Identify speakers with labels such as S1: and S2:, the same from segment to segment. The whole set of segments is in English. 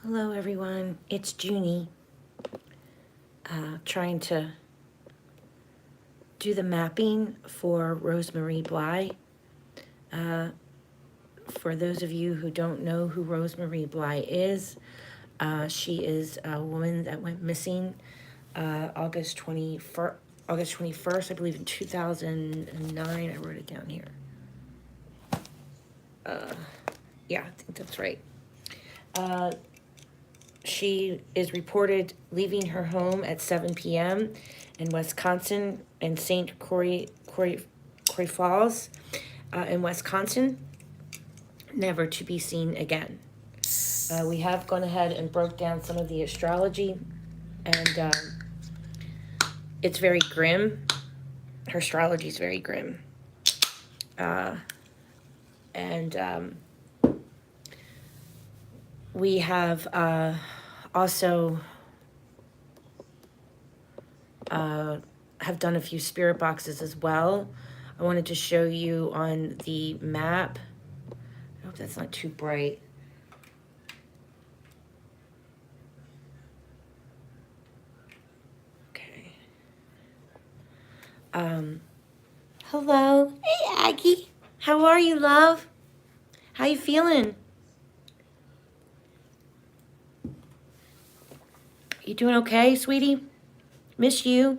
S1: Hello everyone, it's Junie, trying to do the mapping for Rose Marie Bly. For those of you who don't know who Rose Marie Bly is, she is a woman that went missing August 21st, I believe in 2009, I wrote it down here. Yeah, I think that's right. She is reported leaving her home at 7 p.m. in Wisconsin and St. Croix Falls in Wisconsin, never to be seen again. We have gone ahead and broke down some of the astrology, and it's very grim. Her astrology is very grim. And we have also have done a few spirit boxes as well. I wanted to show you on the map. I hope that's not too bright. Okay. Hello. Hey, Aggie. How are you, love? How you feeling? You doing okay, sweetie? Miss you.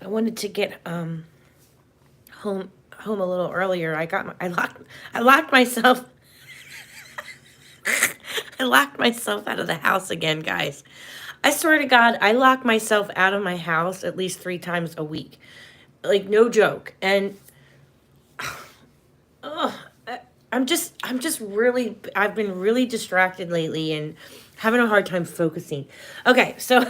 S1: I wanted to get home a little earlier. I locked myself I locked myself out of the house again, guys. I swear to God, I lock myself out of my house at least 3 times a week. Like, no joke. And I'm just really, I've been really distracted lately and having a hard time focusing. Okay, so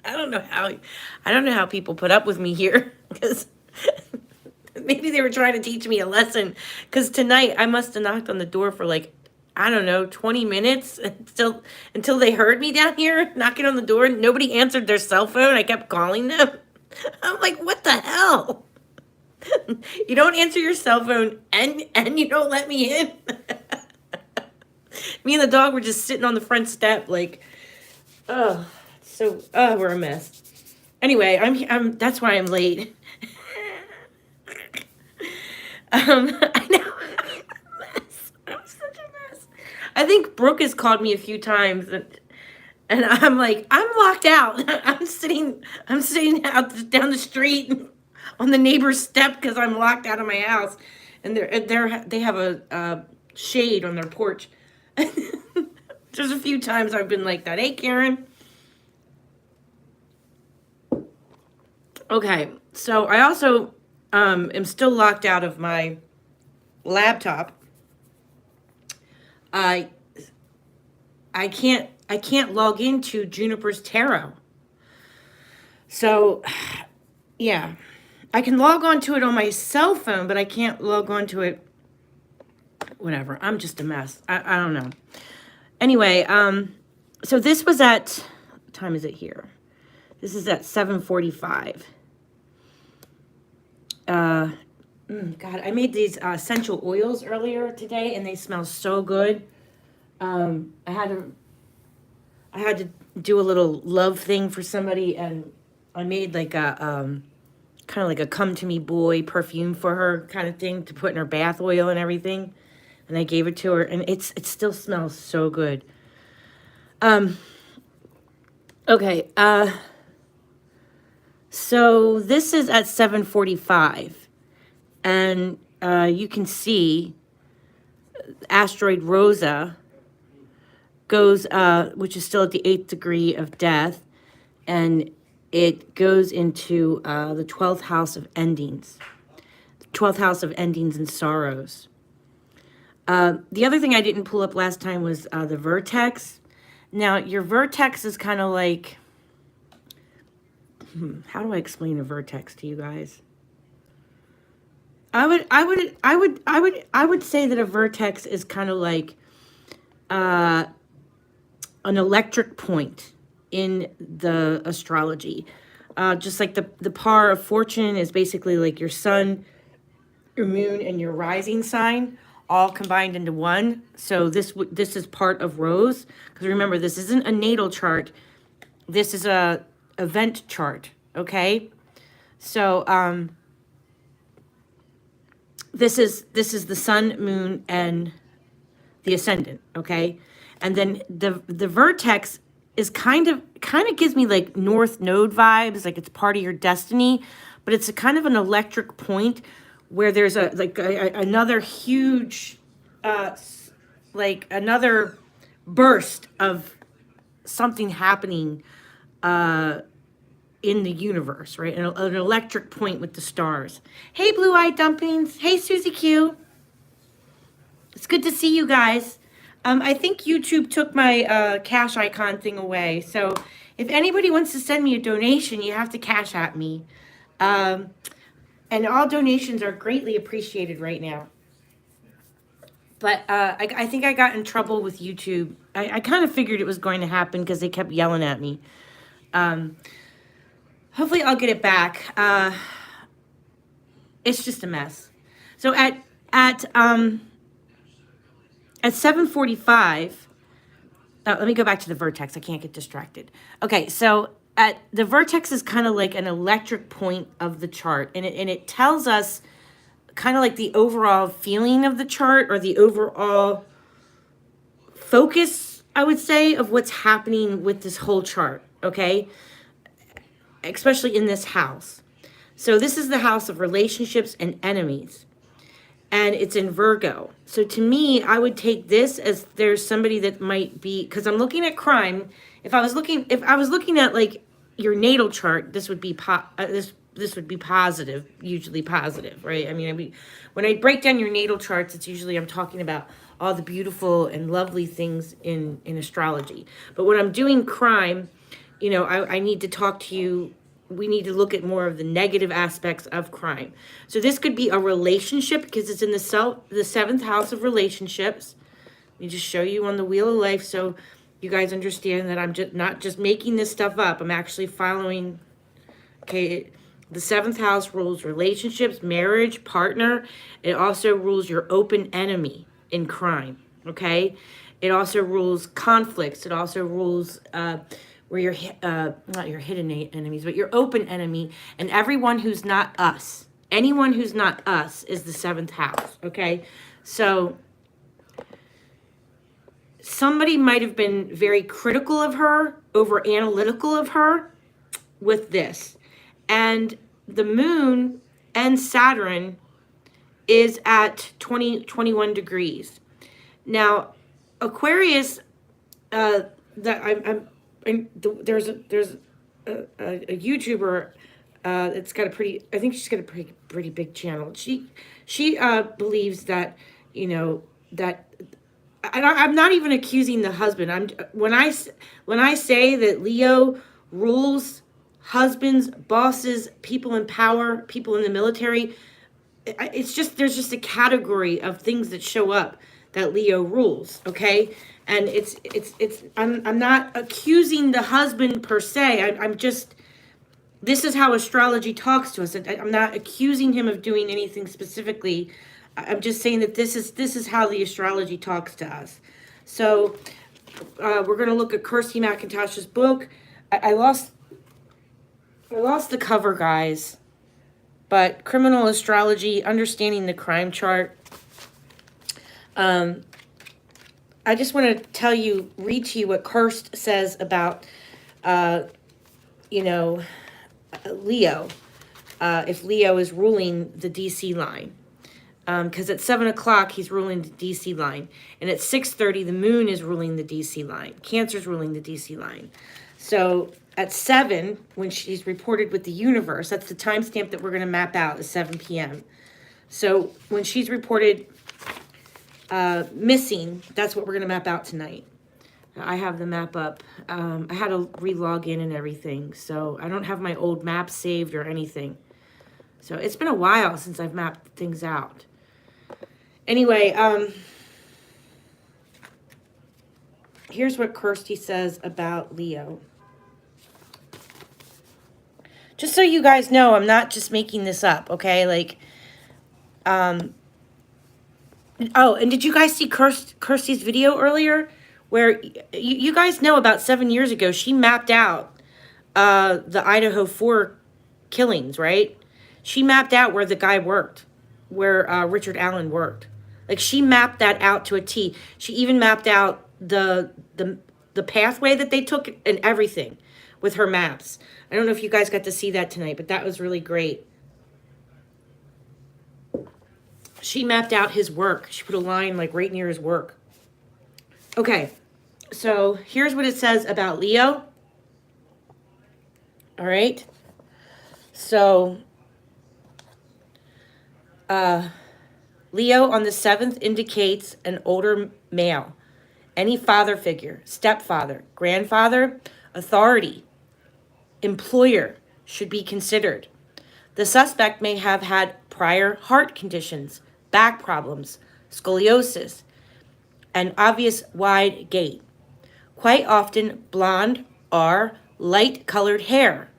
S1: I don't know how people put up with me here, because maybe they were trying to teach me a lesson, because tonight I must have knocked on the door for like, I don't know, 20 minutes until they heard me down here knocking on the door. Nobody answered their cell phone. I kept calling them. I'm like, what the hell? You don't answer your cell phone and you don't let me in. Me and the dog were just sitting on the front step like, oh, we're a mess. Anyway, I'm that's why I'm late. I know. I'm such a mess. I think Brooke has called me a few times, and I'm like, I'm locked out. I'm sitting out down the street on the neighbor's step because I'm locked out of my house, and they have a shade on their porch. There's a few times I've been like that. Hey, Karen. Okay, so I also am still locked out of my laptop. I can't log into Juniper's tarot. So yeah, I can log on to it on my cell phone, but I can't log on to it. Whatever. I'm just a mess. I don't know. Anyway, so this was at, what time is it here? This is at 7:45. God, I made these essential oils earlier today, and they smell so good. I had to do a little love thing for somebody, and I made like a kind of like a come to me boy perfume for her kind of thing to put in her bath oil and everything. And I gave it to her, and it still smells so good. Okay, so this is at 7:45, and you can see asteroid Rosa goes, which is still at the 8th degree of death, and it goes into the 12th house of endings, the 12th house of endings and sorrows. The other thing I didn't pull up last time was the vertex. Now, your vertex is kind of like, how do I explain a vertex to you guys? I would say that a vertex is kind of like an electric point in the astrology. Just like the par of fortune is basically like your sun, your moon, and your rising sign all combined into one. So this is part of Rose, because remember, this isn't a natal chart. This is a event chart, okay? So this is the sun, moon, and the ascendant, okay? And then the vertex is kind of gives me like North Node vibes, like it's part of your destiny, but it's a kind of an electric point where there's another huge like another burst of something happening in the universe, right? An electric point with the stars. Hey, Blue-Eyed Dumplings. Hey, Susie Q. It's good to see you guys. I think YouTube took my cash icon thing away. So if anybody wants to send me a donation, you have to cash at me. And all donations are greatly appreciated right now. But I think I got in trouble with YouTube. I kind of figured it was going to happen because they kept yelling at me. Hopefully I'll get it back. It's just a mess. So at 7:45, let me go back to the vertex. I can't get distracted. Okay, so the vertex is kind of like an electric point of the chart, and it tells us kind of like the overall feeling of the chart, or the overall focus, I would say, of what's happening with this whole chart, okay? Especially in this house. So this is the house of relationships and enemies. And it's in Virgo. So to me, I would take this as there's somebody that might be, because I'm looking at crime. If I was looking at like your natal chart, this would be this would be positive, usually positive, right? I mean, when I break down your natal charts, it's usually I'm talking about all the beautiful and lovely things in astrology. But when I'm doing crime, you know, I need to talk to you. We need to look at more of the negative aspects of crime. So this could be a relationship, because it's in the 7th house of relationships. Let me just show you on the Wheel of Life so you guys understand that I'm just not just making this stuff up. I'm actually following. Okay, the 7th house rules relationships, marriage, partner. It also rules your open enemy in crime. Okay, it also rules conflicts. It also rules where you're not your hidden enemies, but your open enemy, and everyone who's not us. Anyone who's not us is the 7th house, okay? So somebody might have been very critical of her, over analytical of her with this. And the moon and Saturn is at 21 degrees. Now, Aquarius, there's a YouTuber it's got a pretty, I think she's got a pretty big channel. She believes that, you know, that I'm not even accusing the husband. When I say that Leo rules husbands, bosses, people in power, people in the military, it's just, there's just a category of things that show up that Leo rules, okay? And I'm not accusing the husband per se. I'm just, this is how astrology talks to us. I'm not accusing him of doing anything specifically. I'm just saying that this is how the astrology talks to us. So we're going to look at Kirsty McIntosh's book. I lost the cover, guys. But Criminal Astrology, Understanding the Crime Chart. I just want to read to you what Kirst says about, you know, Leo. If Leo is ruling the DC line. Because at 7 o'clock, he's ruling the DC line. And at 6:30, the moon is ruling the DC line. Cancer's ruling the DC line. So at 7, when she's reported with the universe, that's the timestamp that we're going to map out at 7 p.m. So when she's reported missing, that's what we're going to map out tonight. I have the map up. I had to re-log in and everything. So I don't have my old maps saved or anything. So it's been a while since I've mapped things out. Anyway, here's what Kirsty says about Leo. Just so you guys know, I'm not just making this up, okay? Like, oh, and did you guys see Kirsty's video earlier? Where you guys know about 7 years ago, she mapped out the Idaho 4 killings, right? She mapped out where the guy worked, where Richard Allen worked. Like, she mapped that out to a T. She even mapped out the pathway that they took and everything with her maps. I don't know if you guys got to see that tonight, but that was really great. She mapped out his work. She put a line like right near his work. Okay, so here's what it says about Leo. All right. So, Leo on the 7th indicates an older male. Any father figure, stepfather, grandfather, authority, employer should be considered. The suspect may have had prior heart conditions, back problems, scoliosis, and obvious wide gait. Quite often, blonde or light-colored hair,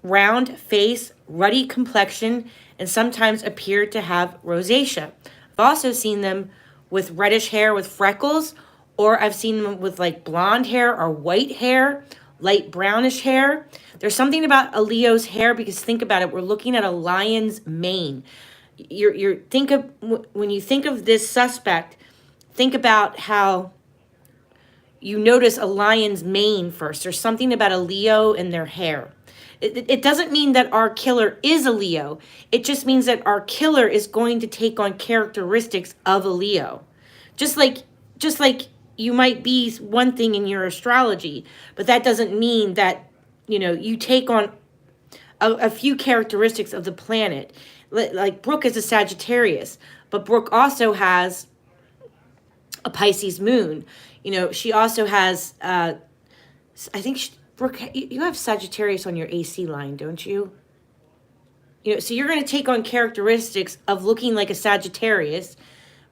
S1: round face, ruddy complexion, and sometimes appear to have rosacea. I've also seen them with reddish hair with freckles, or I've seen them with like blonde hair or white hair, light brownish hair. There's something about a Leo's hair, because think about it, we're looking at a lion's mane. When you think of this suspect, think about how you notice a lion's mane first. There's something about a Leo in their hair. It doesn't mean that our killer is a Leo. It just means that our killer is going to take on characteristics of a Leo. Just like you might be one thing in your astrology, but that doesn't mean that, you take on a few characteristics of the planet. Like Brooke is a Sagittarius, but Brooke also has a Pisces moon. She also has, I think, Brooke, you have Sagittarius on your AC line, don't you? So you're going to take on characteristics of looking like a Sagittarius,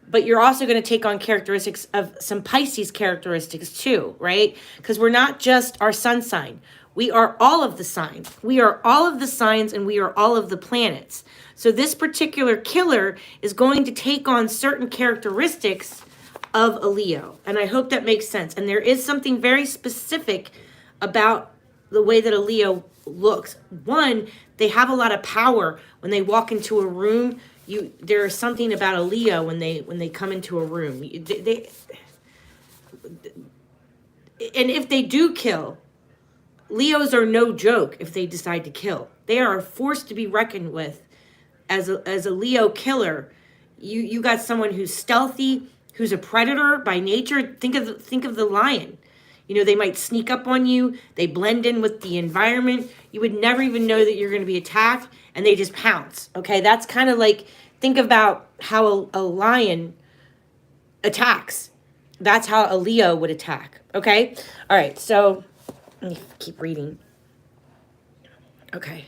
S1: but you're also going to take on characteristics of some Pisces characteristics too, right? Because we're not just our sun sign. We are all of the signs. We are all of the signs, and we are all of the planets. So this particular killer is going to take on certain characteristics of a Leo. And I hope that makes sense. And there is something very specific about the way that a Leo looks. One, they have a lot of power when they walk into a room. There is something about a Leo when they come into a room. And if they do kill, Leos are no joke. If they decide to kill, they are a force to be reckoned with. As a Leo killer, you got someone who's stealthy, who's a predator by nature. Think of the lion. They might sneak up on you. They blend in with the environment. You would never even know that you're going to be attacked, and they just pounce. Okay, that's kind of like, think about how a lion attacks. That's how a Leo would attack. Okay, all right. So let me keep reading. Okay.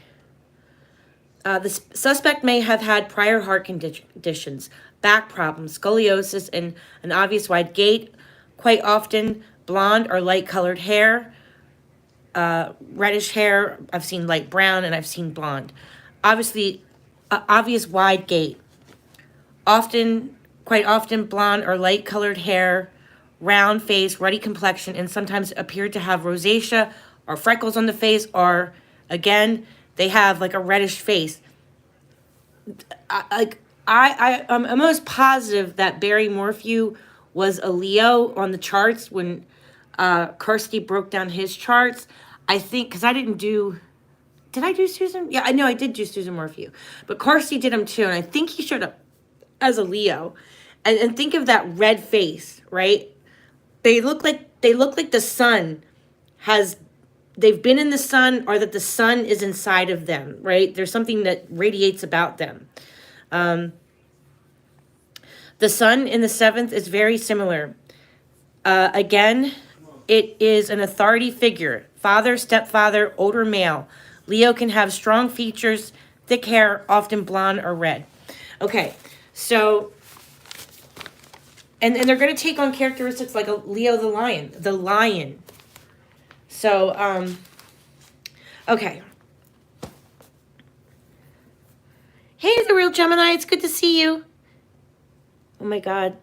S1: The suspect may have had prior heart conditions, back problems, scoliosis, and an obvious wide gait. Quite often, blonde or light-colored hair, reddish hair. I've seen light brown, and I've seen blonde. Obvious wide gait. Quite often, blonde or light-colored hair, round face, ruddy complexion, and sometimes appear to have rosacea or freckles on the face, or, again, they have like a reddish face. I'm almost positive that Barry Morphew was a Leo on the charts when Kirsty broke down his charts. I think, because did I do Susan? Yeah, I know I did do Susan Morphew. But Kirsty did him too, and I think he showed up as a Leo. And think of that red face, right? They look like the sun they've been in the sun, or that the sun is inside of them, right? There's something that radiates about them. The sun in the 7th is very similar. Again, it is an authority figure. Father, stepfather, older male. Leo can have strong features, thick hair, often blonde or red. Okay, so, and they're going to take on characteristics like a Leo the lion. So, okay. Gemini. It's good to see you. Oh, my God.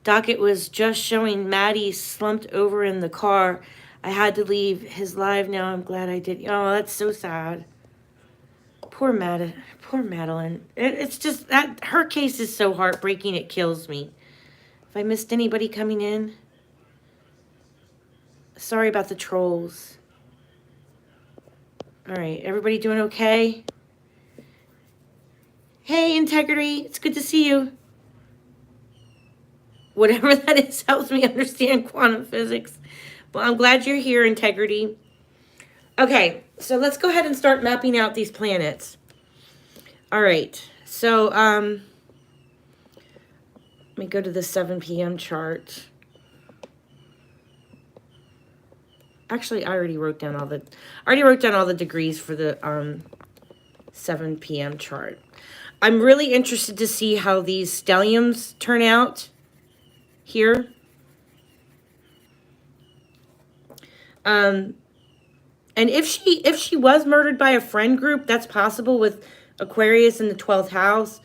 S1: Docket was just showing Maddie slumped over in the car. I had to leave his live now. I'm glad I did. Oh, that's so sad. Poor Madeline. It's just that her case is so heartbreaking. It kills me. If I missed anybody coming in, sorry about the trolls. All right, everybody doing okay? Hey, Integrity. It's good to see you. Whatever that is helps me understand quantum physics. Well, I'm glad you're here, Integrity. Okay, so let's go ahead and start mapping out these planets. All right, so let me go to the 7 p.m. chart. Actually, I already wrote down all the degrees for the 7 p.m. chart. I'm really interested to see how these stelliums turn out here. And if she was murdered by a friend group, that's possible with Aquarius in the 12th house.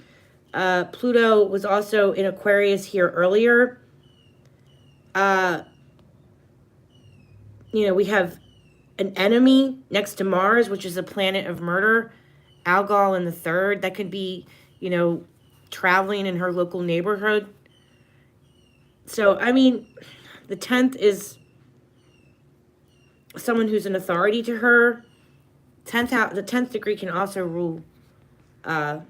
S1: Pluto was also in Aquarius here earlier. We have an enemy next to Mars, which is a planet of murder. Algol in the 3rd. That could be, traveling in her local neighborhood. So, I mean, the 10th is someone who's an authority to her. The 10th degree can also rule a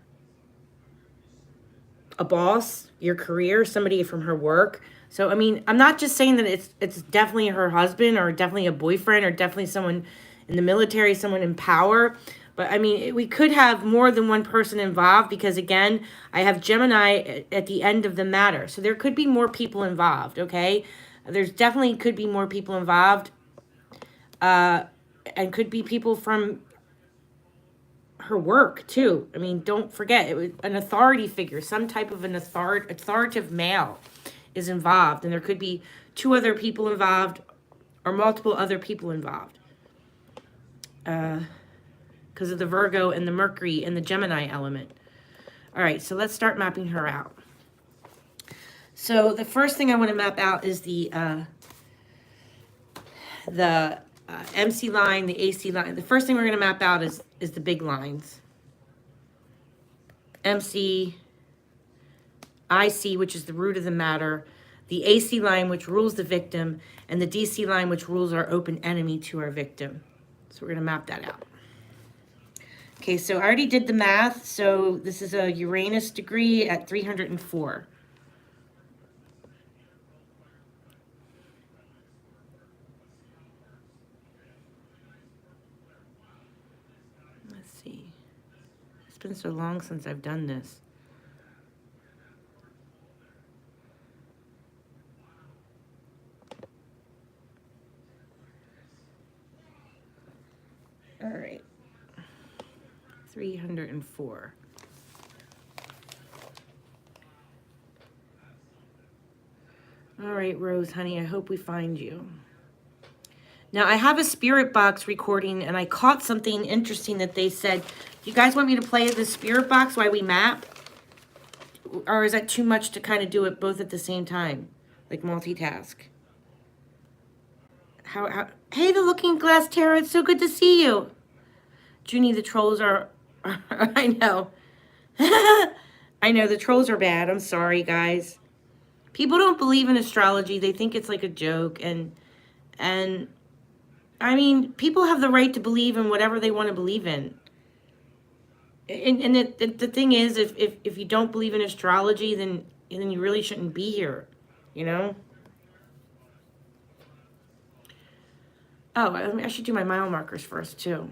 S1: boss, your career, somebody from her work. So, I mean, I'm not just saying that it's definitely her husband or definitely a boyfriend or definitely someone in the military, someone in power. But, I mean, we could have more than one person involved because, again, I have Gemini at the end of the matter. So there could be more people involved, okay? There's definitely could be more people involved. And could be people from her work, too. I mean, don't forget, it was an authority figure, some type of an authoritative male is involved. And there could be 2 other people involved or multiple other people involved. Because of the Virgo and the Mercury and the Gemini element. All right, so let's start mapping her out. So the first thing I want to map out is the MC line, the AC line. The first thing we're going to map out is the big lines. MC, IC, which is the root of the matter, the AC line, which rules the victim, and the DC line, which rules our open enemy to our victim. So we're going to map that out. Okay, so I already did the math. So this is a Uranus degree at 304. Let's see. It's been so long since I've done this. All right. 304. All right, Rose, honey, I hope we find you. Now, I have a spirit box recording, and I caught something interesting that they said. Do you guys want me to play the spirit box while we map? Or is that too much to kind of do it both at the same time? Like multitask? Hey, the Looking Glass Tarot, it's so good to see you. Junie, the trolls are I know. I know, the trolls are bad. I'm sorry, guys. People don't believe in astrology. They think it's like a joke. And I mean, people have the right to believe in whatever they want to believe in. And the thing is, if you don't believe in astrology, then you really shouldn't be here, Oh, I should do my mile markers first, too.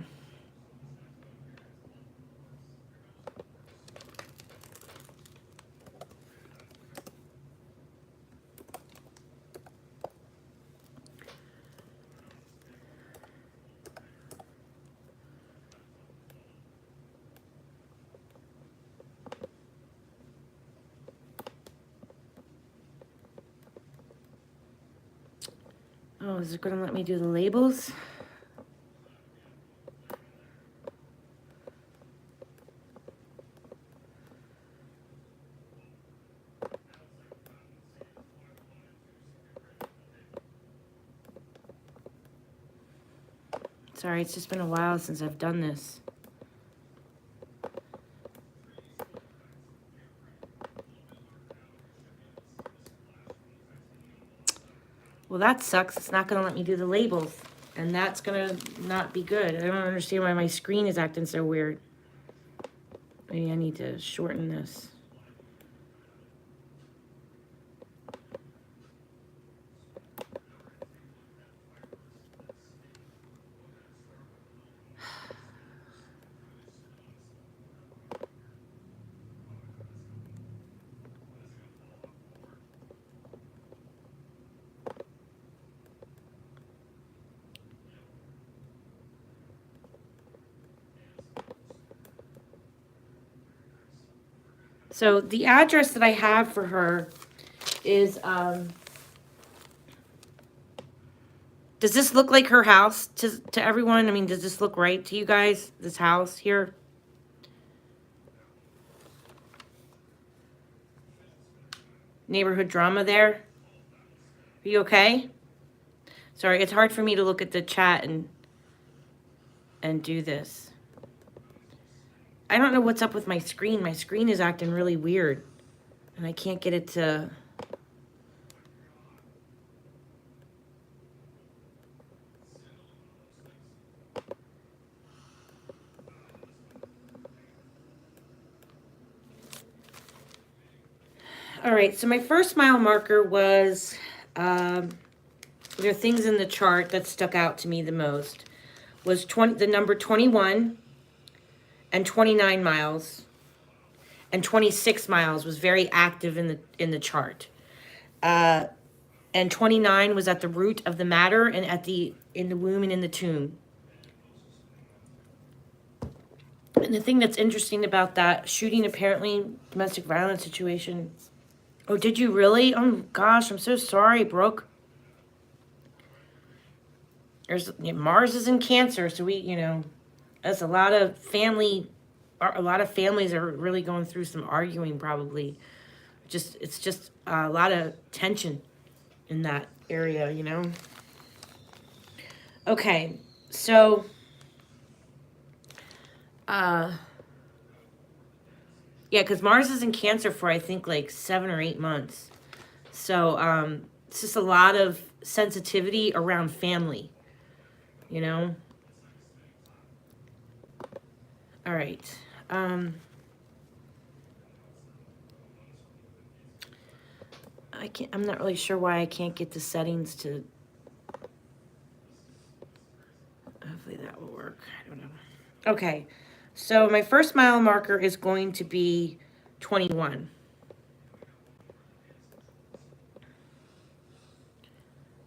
S1: Oh, is it going to let me do the labels? Sorry, it's just been a while since I've done this. Well, that sucks. It's not going to let me do the labels. And that's going to not be good. I don't understand why my screen is acting so weird. Maybe I need to shorten this. So the address that I have for her is, does this look like her house to everyone? I mean, does this look right to you guys, this house here? Neighborhood drama there? Are you okay? Sorry, it's hard for me to look at the chat and do this. I don't know what's up with my screen. My screen is acting really weird. And I can't get it to... All right, so my first mile marker was... there are things in the chart that stuck out to me the most. Was the number 21 and 29 miles. And 26 miles was very active in the chart. And 29 was at the root of the matter and in the womb and in the tomb. And the thing that's interesting about that shooting, apparently domestic violence situation. Oh, did you really? Oh gosh, I'm so sorry, Brooke. Mars is in Cancer, so that's a lot of families are really going through some arguing probably. It's just a lot of tension in that area, Okay, so yeah, because Mars is in Cancer for I think like 7 or 8 months. So it's just a lot of sensitivity around family, All right. I'm not really sure why I can't get the settings to... Hopefully that will work. I don't know. Okay. So my first mile marker is going to be 21.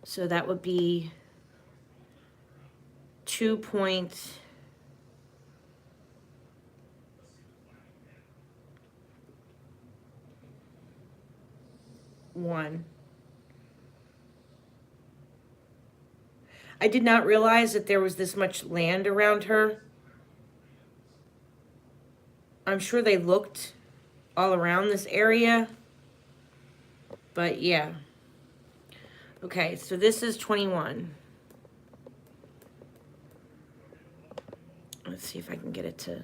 S1: So that would be 2.1. I did not realize that there was this much land around her. I'm sure they looked all around this area. But yeah. Okay, so this is 21. Let's see if I can get it to...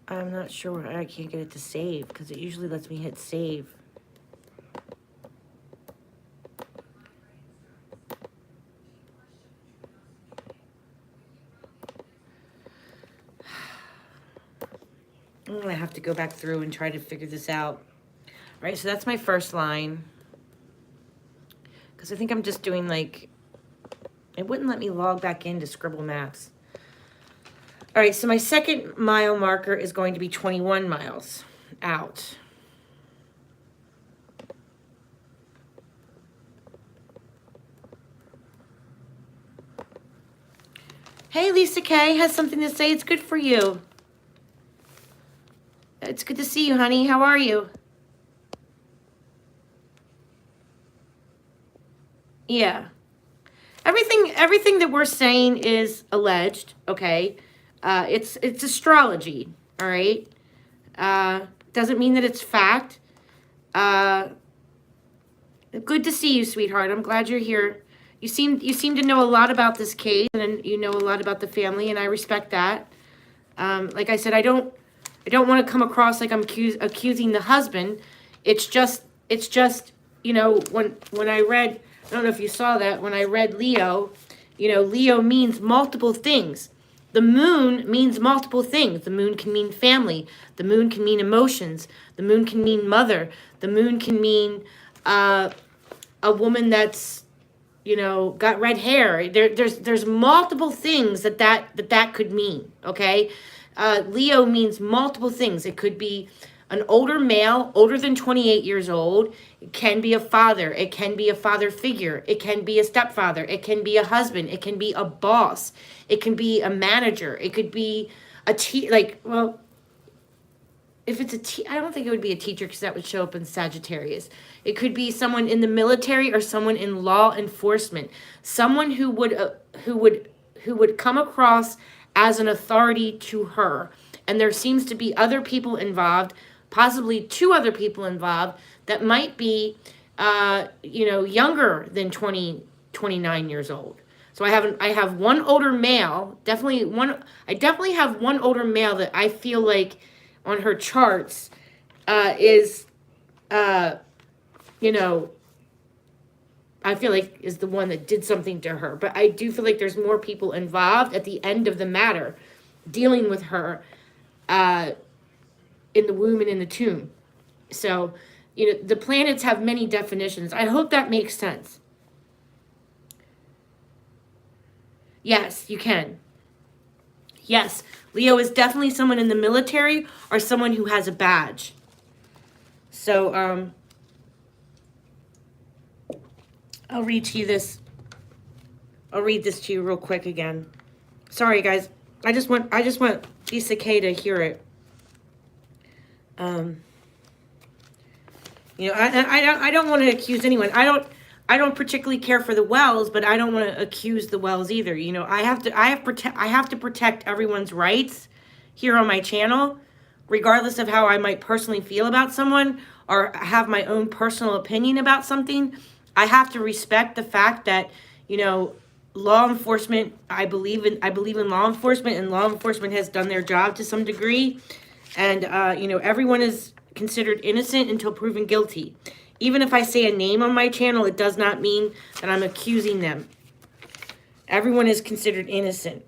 S1: I'm not sure why I can't get it to save, because it usually lets me hit save. I'm going to have to go back through and try to figure this out. All right, so that's my first line. Because I think I'm just doing like... It wouldn't let me log back into Scribble Maps. All right, so my second mile marker is going to be 21 miles out. Hey, Lisa K has something to say. It's good for you. It's good to see you, honey. How are you? Yeah. Everything that we're saying is alleged, okay? It's astrology, all right? Doesn't mean that it's fact. Uh, Good to see you, sweetheart. I'm glad you're here. You seem to know a lot about this case, and you know a lot about the family, and I respect that. Like I said, I don't want to come across like I'm accusing the husband. It's just when I read, I don't know if you saw that, when I read Leo, Leo means multiple things. The moon means multiple things. The moon can mean family. The moon can mean emotions. The moon can mean mother. The moon can mean a woman that's got red hair. There's multiple things that could mean. Okay, Leo means multiple things. It could be an older male, older than 28 years old. It can be a father. It can be a father figure. It can be a stepfather. It can be a husband. It can be a boss. It can be a manager. It could be if it's I don't think it would be a teacher because that would show up in Sagittarius. It could be someone in the military or someone in law enforcement. Someone who would come across as an authority to her. And there seems to be other people involved, possibly two other people involved that might be younger than 29 years old. So I have one older male, I definitely have one older male that I feel like on her charts is I feel like is the one that did something to her. But I do feel like there's more people involved at the end of the matter dealing with her in the womb and in the tomb. So, the planets have many definitions. I hope that makes sense. Yes, you can. Yes, Leo is definitely someone in the military or someone who has a badge. So, I'll read this to you real quick again. Sorry, guys. I just want Lisa K to hear it. I don't want to accuse anyone. I don't particularly care for the Wells, but I don't want to accuse the Wells either. I have to protect everyone's rights here on my channel, regardless of how I might personally feel about someone or have my own personal opinion about something. I have to respect the fact that, law enforcement, I believe in law enforcement, and law enforcement has done their job to some degree. And, everyone is considered innocent until proven guilty. Even if I say a name on my channel, it does not mean that I'm accusing them. Everyone is considered innocent.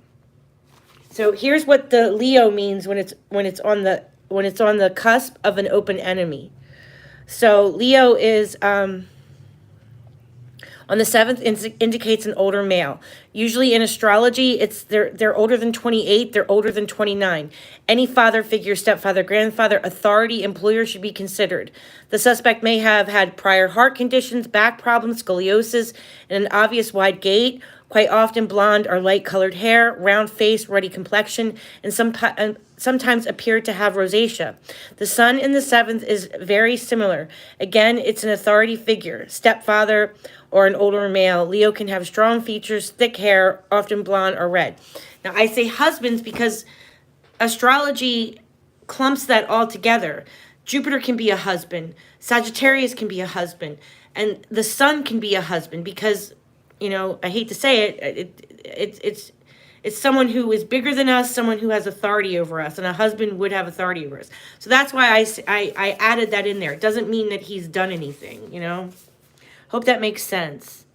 S1: So here's what the Leo means when it's on the cusp of an open enemy. So Leo is on the 7th indicates an older male. Usually in astrology, they're older than 28, they're older than 29. Any father figure, stepfather, grandfather, authority, employer should be considered. The suspect may have had prior heart conditions, back problems, scoliosis, and an obvious wide gait, quite often blonde or light-colored hair, round face, ruddy complexion, and sometimes appear to have rosacea. The sun in the 7th is very similar. Again, it's an authority figure, stepfather, or an older male. Leo can have strong features, thick hair, often blonde or red. Now, I say husbands because astrology clumps that all together. Jupiter can be a husband. Sagittarius can be a husband. And the sun can be a husband because, I hate to say it, it's someone who is bigger than us, someone who has authority over us, and a husband would have authority over us. So that's why I added that in there. It doesn't mean that he's done anything, Hope that makes sense.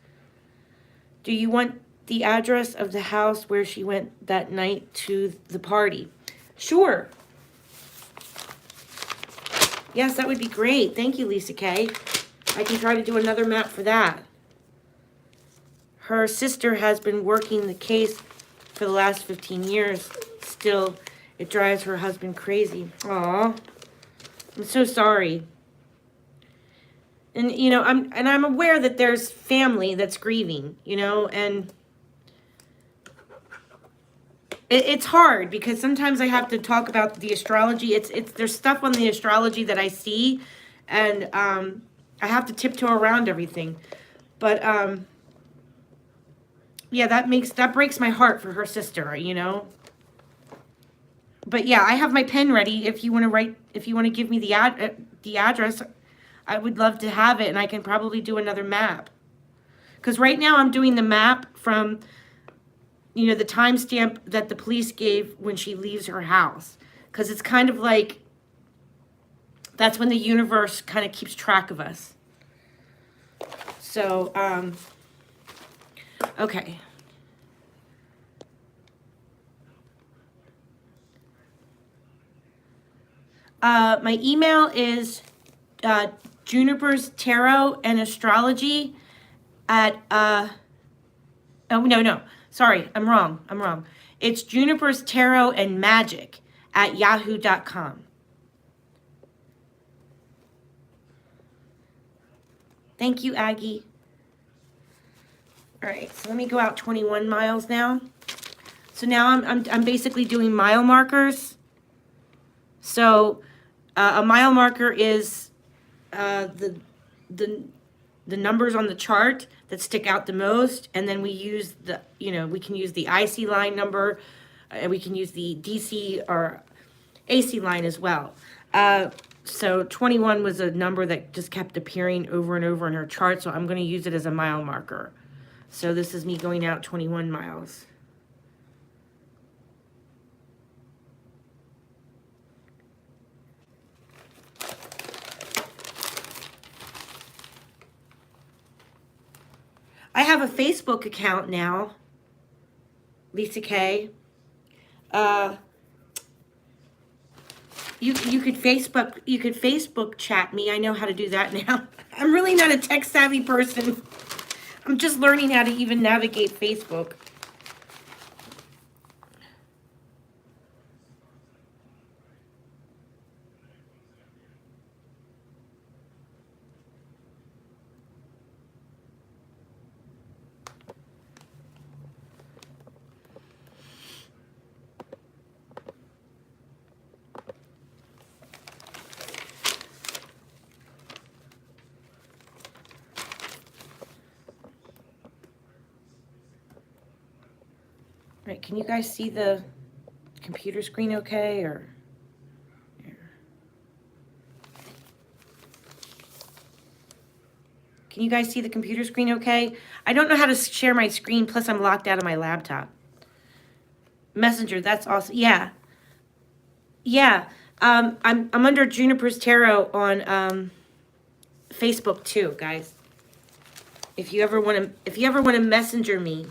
S1: Do you want the address of the house where she went that night to the party? Sure. Yes, that would be great. Thank you, Lisa K. I can try to do another map for that. Her sister has been working the case for the last 15 years. Still, it drives her husband crazy. Aw. I'm so sorry. And, I'm aware that there's family that's grieving, and It's hard because sometimes I have to talk about the astrology. There's stuff on the astrology that I see, and I have to tiptoe around everything. But yeah, that breaks my heart for her sister, you know. But yeah, I have my pen ready. If you want to write, if you want to give me the address, I would love to have it, and I can probably do another map. Because right now I'm doing the map from, you know, the timestamp that the police gave when she leaves her house. Because it's kind of like, that's when the universe kind of keeps track of us. So, okay. My email is Juniper's Tarot and Astrology at, oh, no, sorry, I'm wrong. It's Juniper's Tarot and Magic at yahoo.com. Thank you, Aggie. All right, so let me go out 21 miles now. So now I'm basically doing mile markers. So a mile marker is the numbers on the chart that stick out the most, and then we use we can use the IC line number, and we can use the DC or AC line as well. So 21 was a number that just kept appearing over and over in her chart, so I'm going to use it as a mile marker. So this is me going out 21 miles. I have a Facebook account now, Lisa K. You could Facebook chat me. I know how to do that now. I'm really not a tech savvy person. I'm just learning how to even navigate Facebook. Right, can you guys see the computer screen okay, or? Here. Can you guys see the computer screen okay? I don't know how to share my screen, plus I'm locked out of my laptop. Messenger, that's awesome. Yeah. Yeah. I'm under Juniper's Tarot on Facebook too, guys. If you ever want to messenger me,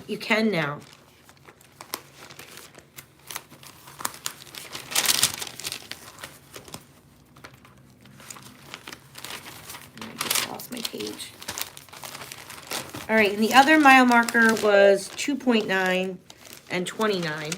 S1: you can now. My page. All right, and the other mile marker was 2.9 and 29.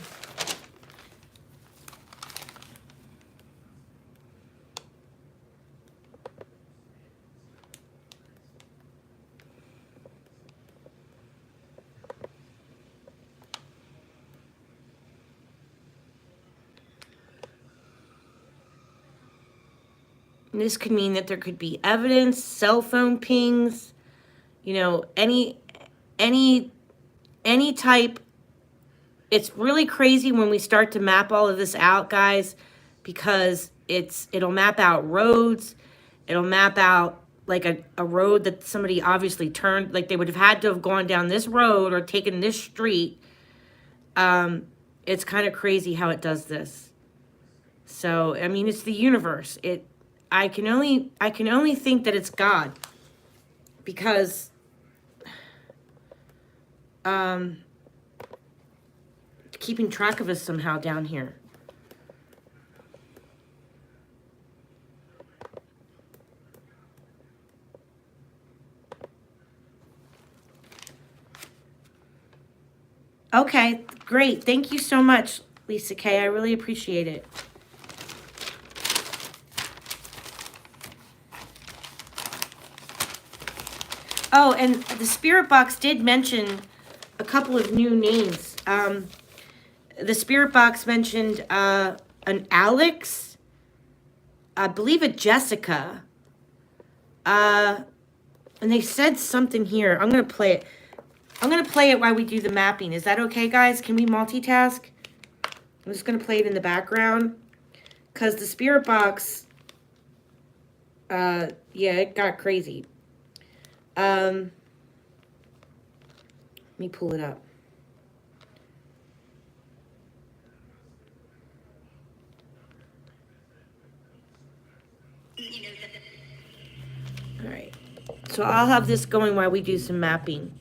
S1: And this could mean that there could be evidence, cell phone pings, you know, any type. It's really crazy when we start to map all of this out, guys, because it'll map out roads, it'll map out like a road that somebody obviously turned, like they would have had to have gone down this road or taken this street. It's kind of crazy how it does this. So, I mean, it's the universe. I can only think that it's God, because keeping track of us somehow down here. Okay, great. Thank you so much, Lisa K. I really appreciate it. Oh, and the Spirit Box did mention a couple of new names. the spirit box mentioned an Alex, I believe a Jessica, and they said something here. I'm going to play it. I'm going to play it while we do the mapping. Is that okay, guys? Can we multitask? I'm just going to play it in the background. Because the spirit box, yeah, it got crazy. Let me pull it up. All right. So I'll have this going while we do some mapping.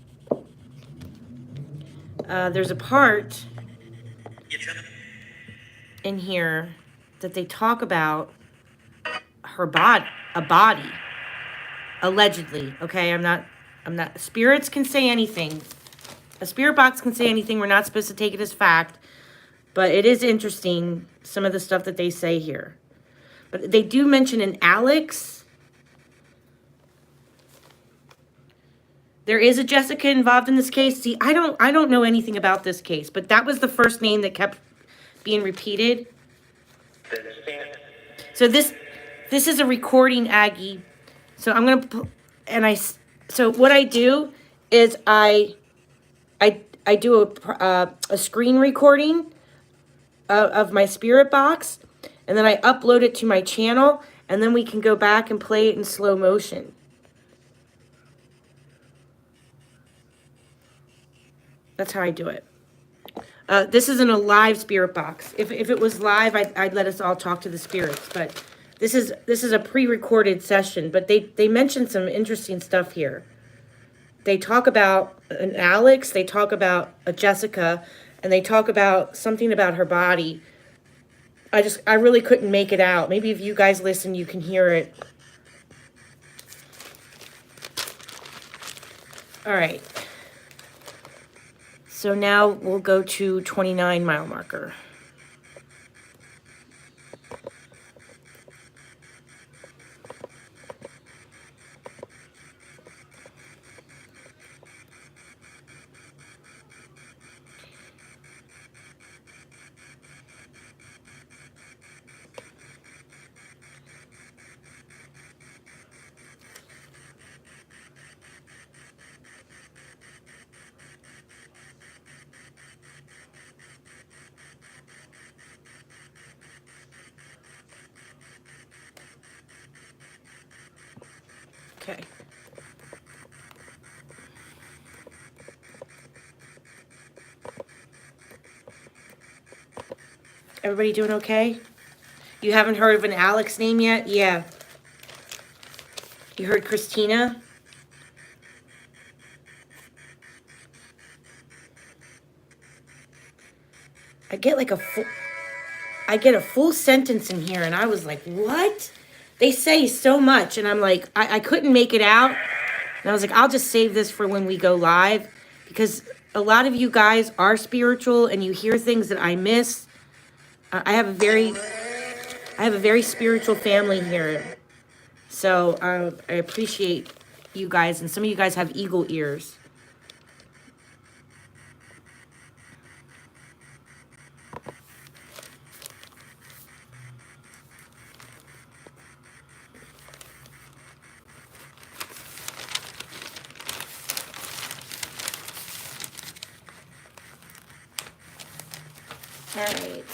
S1: There's a part in here that they talk about her body, a body, allegedly. Okay, I'm not. Spirits can say anything. A spirit box can say anything. We're not supposed to take it as fact, but it is interesting some of the stuff that they say here. But they do mention an Alex. There is a Jessica involved in this case. See, I don't know anything about this case, but that was the first name that kept being repeated. So this is a recording, Aggie. So I'm gonna so what I do is I do a screen recording of my spirit box, and then I upload it to my channel, and then we can go back and play it in slow motion. That's how I do it. This isn't a live spirit box. If it was live, I'd let us all talk to the spirits. But this is a pre-recorded session. But they mentioned some interesting stuff here. They talk about an Alex. They talk about a Jessica, and they talk about something about her body. I really couldn't make it out. Maybe if you guys listen, you can hear it. All right. So now we'll go to 29 mile marker. Okay. Everybody doing okay? You haven't heard of an Alex name yet? Yeah. You heard Christina? I get a full sentence in here, and I was like, what? They say so much, and I'm like, I couldn't make it out. And I was like, I'll just save this for when we go live, because a lot of you guys are spiritual, and you hear things that I miss. I have a very spiritual family here. So I appreciate you guys, and some of you guys have eagle ears. All right.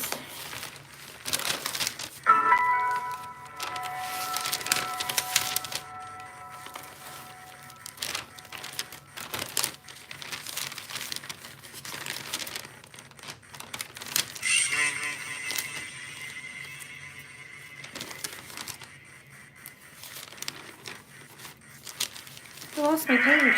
S1: I lost my page.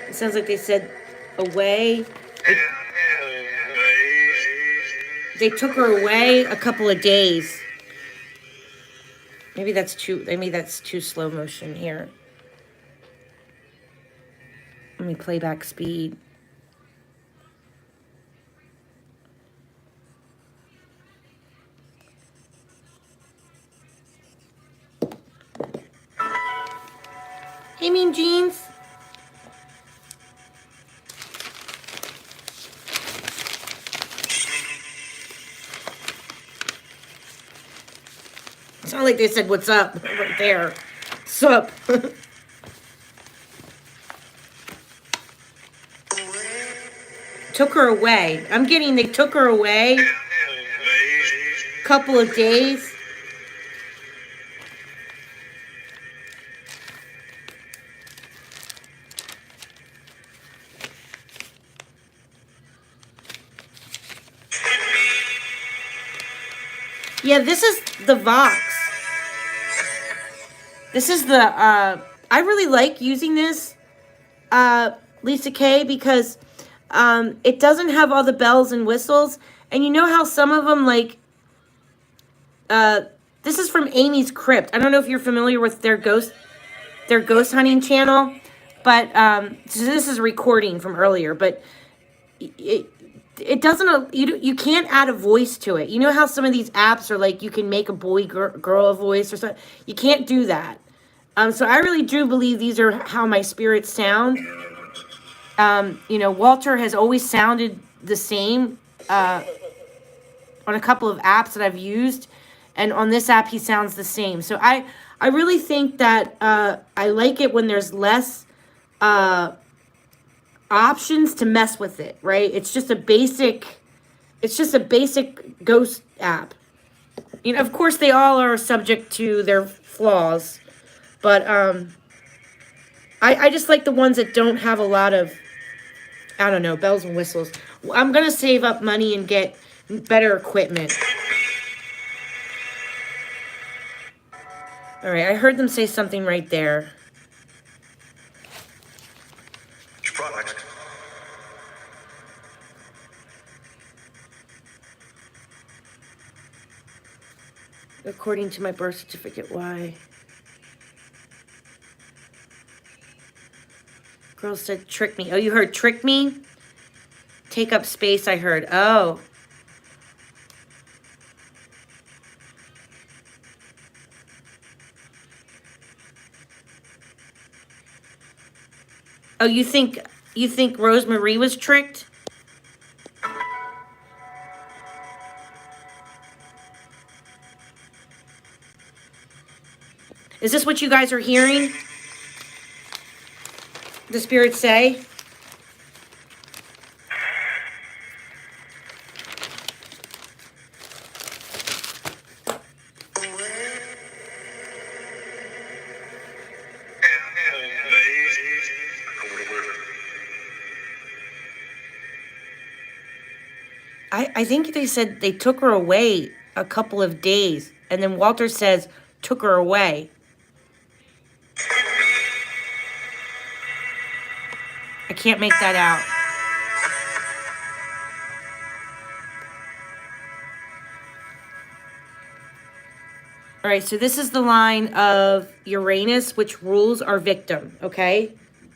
S1: It sounds like they said away. They took her away a couple of days. Maybe that's too slow motion here. Let me play back speed. Hey, Mean Jeans. It's not like they said, what's up, right there. Sup. Took her away. I'm getting, they took her away. Couple of days. Yeah, this is the Vox. This is the, I really like using this, Lisa K, because it doesn't have all the bells and whistles. And you know how some of them, like, this is from Amy's Crypt. I don't know if you're familiar with their ghost hunting channel, but so this is a recording from earlier, but it doesn't, you can't add a voice to it. You know how some of these apps are like, you can make a boy girl a voice or something? You can't do that. So I really do believe these are how my spirits sound. You know, Walter has always sounded the same on a couple of apps that I've used, and on this app he sounds the same. So I really think that I like it when there's less options to mess with it, right? It's just a basic ghost app. You know, of course they all are subject to their flaws, but I just like the ones that don't have a lot of, I don't know, bells and whistles. I'm gonna save up money and get better equipment. All right, I heard them say something right there.
S2: Product.
S1: According to my birth certificate, why? Girl said, trick me. Oh, you heard trick me? Take up space, I heard. Oh. Oh, you think Rosemarie was tricked? Is this what you guys are hearing? The spirits say? I think they said they took her away a couple of days, and then Walter says, took her away. I can't make that out. All right, so this is the line of Uranus, which rules our victim, okay?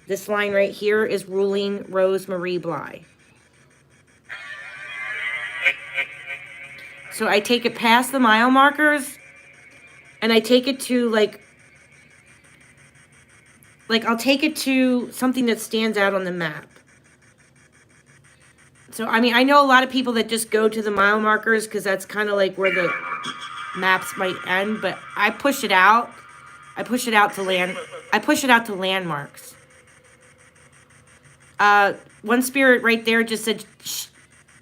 S1: This line right here is ruling Rose Marie Bly. So I take it past the mile markers, and I take it to, like I'll take it to something that stands out on the map. So, I mean, I know a lot of people that just go to the mile markers because that's kind of like where the maps might end, but I push it out. I push it out to landmarks. One spirit right there just said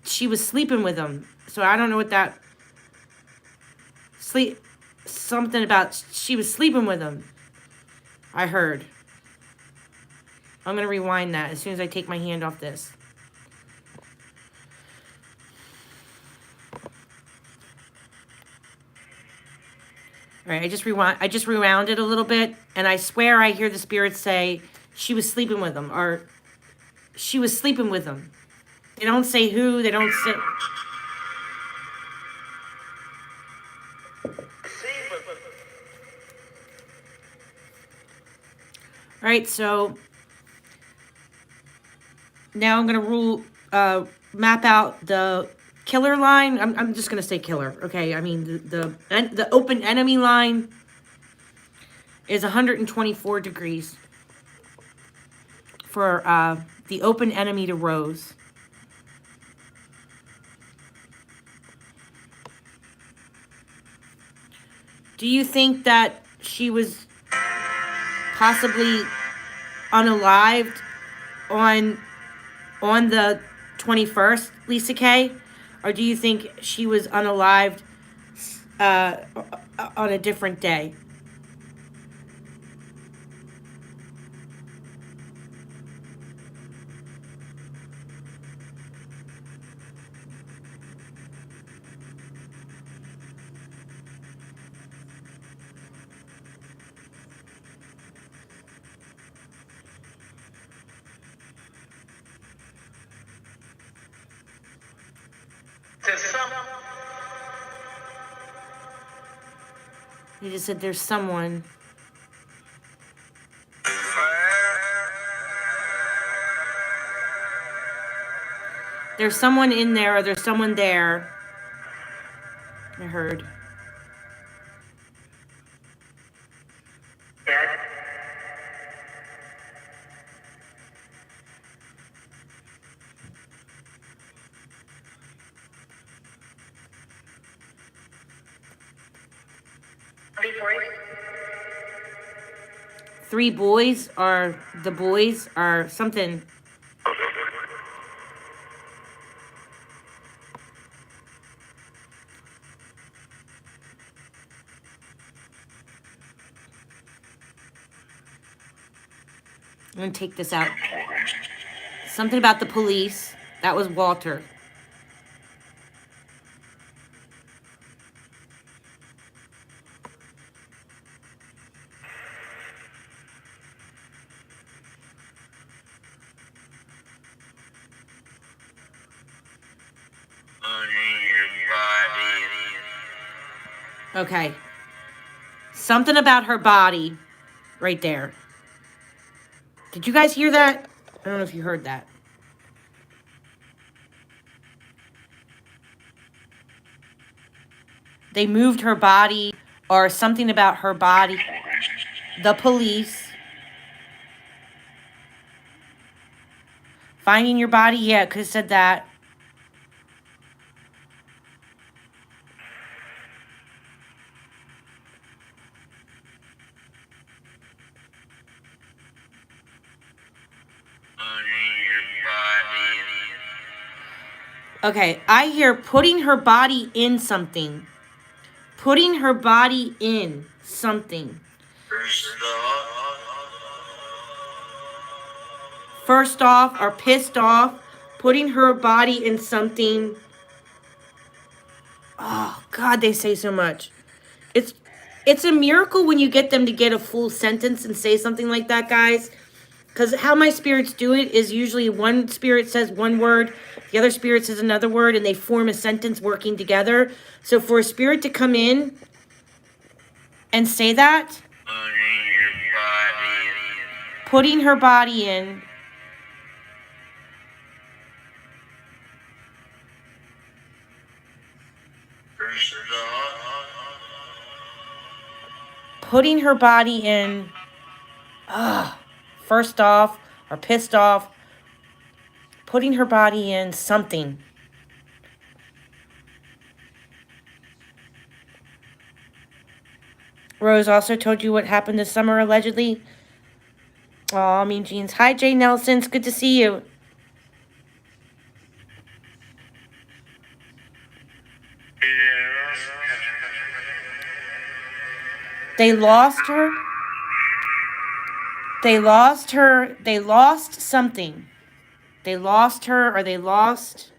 S1: she was sleeping with him. So I don't know what that something about she was sleeping with him. I heard. I'm going to rewind that as soon as I take my hand off this. All right, I just rewound it a little bit, and I swear I hear the spirits say she was sleeping with him, or she was sleeping with him. They don't say who, they don't say. All right, so now I'm going to map out the killer line. I'm just going to say killer, okay? I mean, the open enemy line is 124 degrees. for the open enemy to Rose. Do you think that she was possibly unalived on the 21st, Lisa Kay? Or do you think she was unalived on a different day? He just said there's someone. There's someone in there, or there's someone there. I heard. Three boys are the boys are something. I'm gonna take this out. Something about the police. That was Walter. Okay. Something about her body right there. Did you guys hear that? I don't know if you heard that. They moved her body or something about her body. The police. Finding your body? Yeah, could have said that. Okay, I hear putting her body in something. Putting her body in something. First off, or pissed off. Putting her body in something. Oh, God, they say so much. It's a miracle when you get them to get a full sentence and say something like that, guys. Because how my spirits do it is usually one spirit says one word, the other spirit says another word, and they form a sentence working together. So for a spirit to come in and say that, putting her body in, putting her body in, first off, or pissed off, putting her body in something. Rose also told you what happened this summer, allegedly. Oh, mean jeans. Hi, Jay Nelson. It's good to see you. They lost her. They lost her. They lost something. They lost her, or they lost.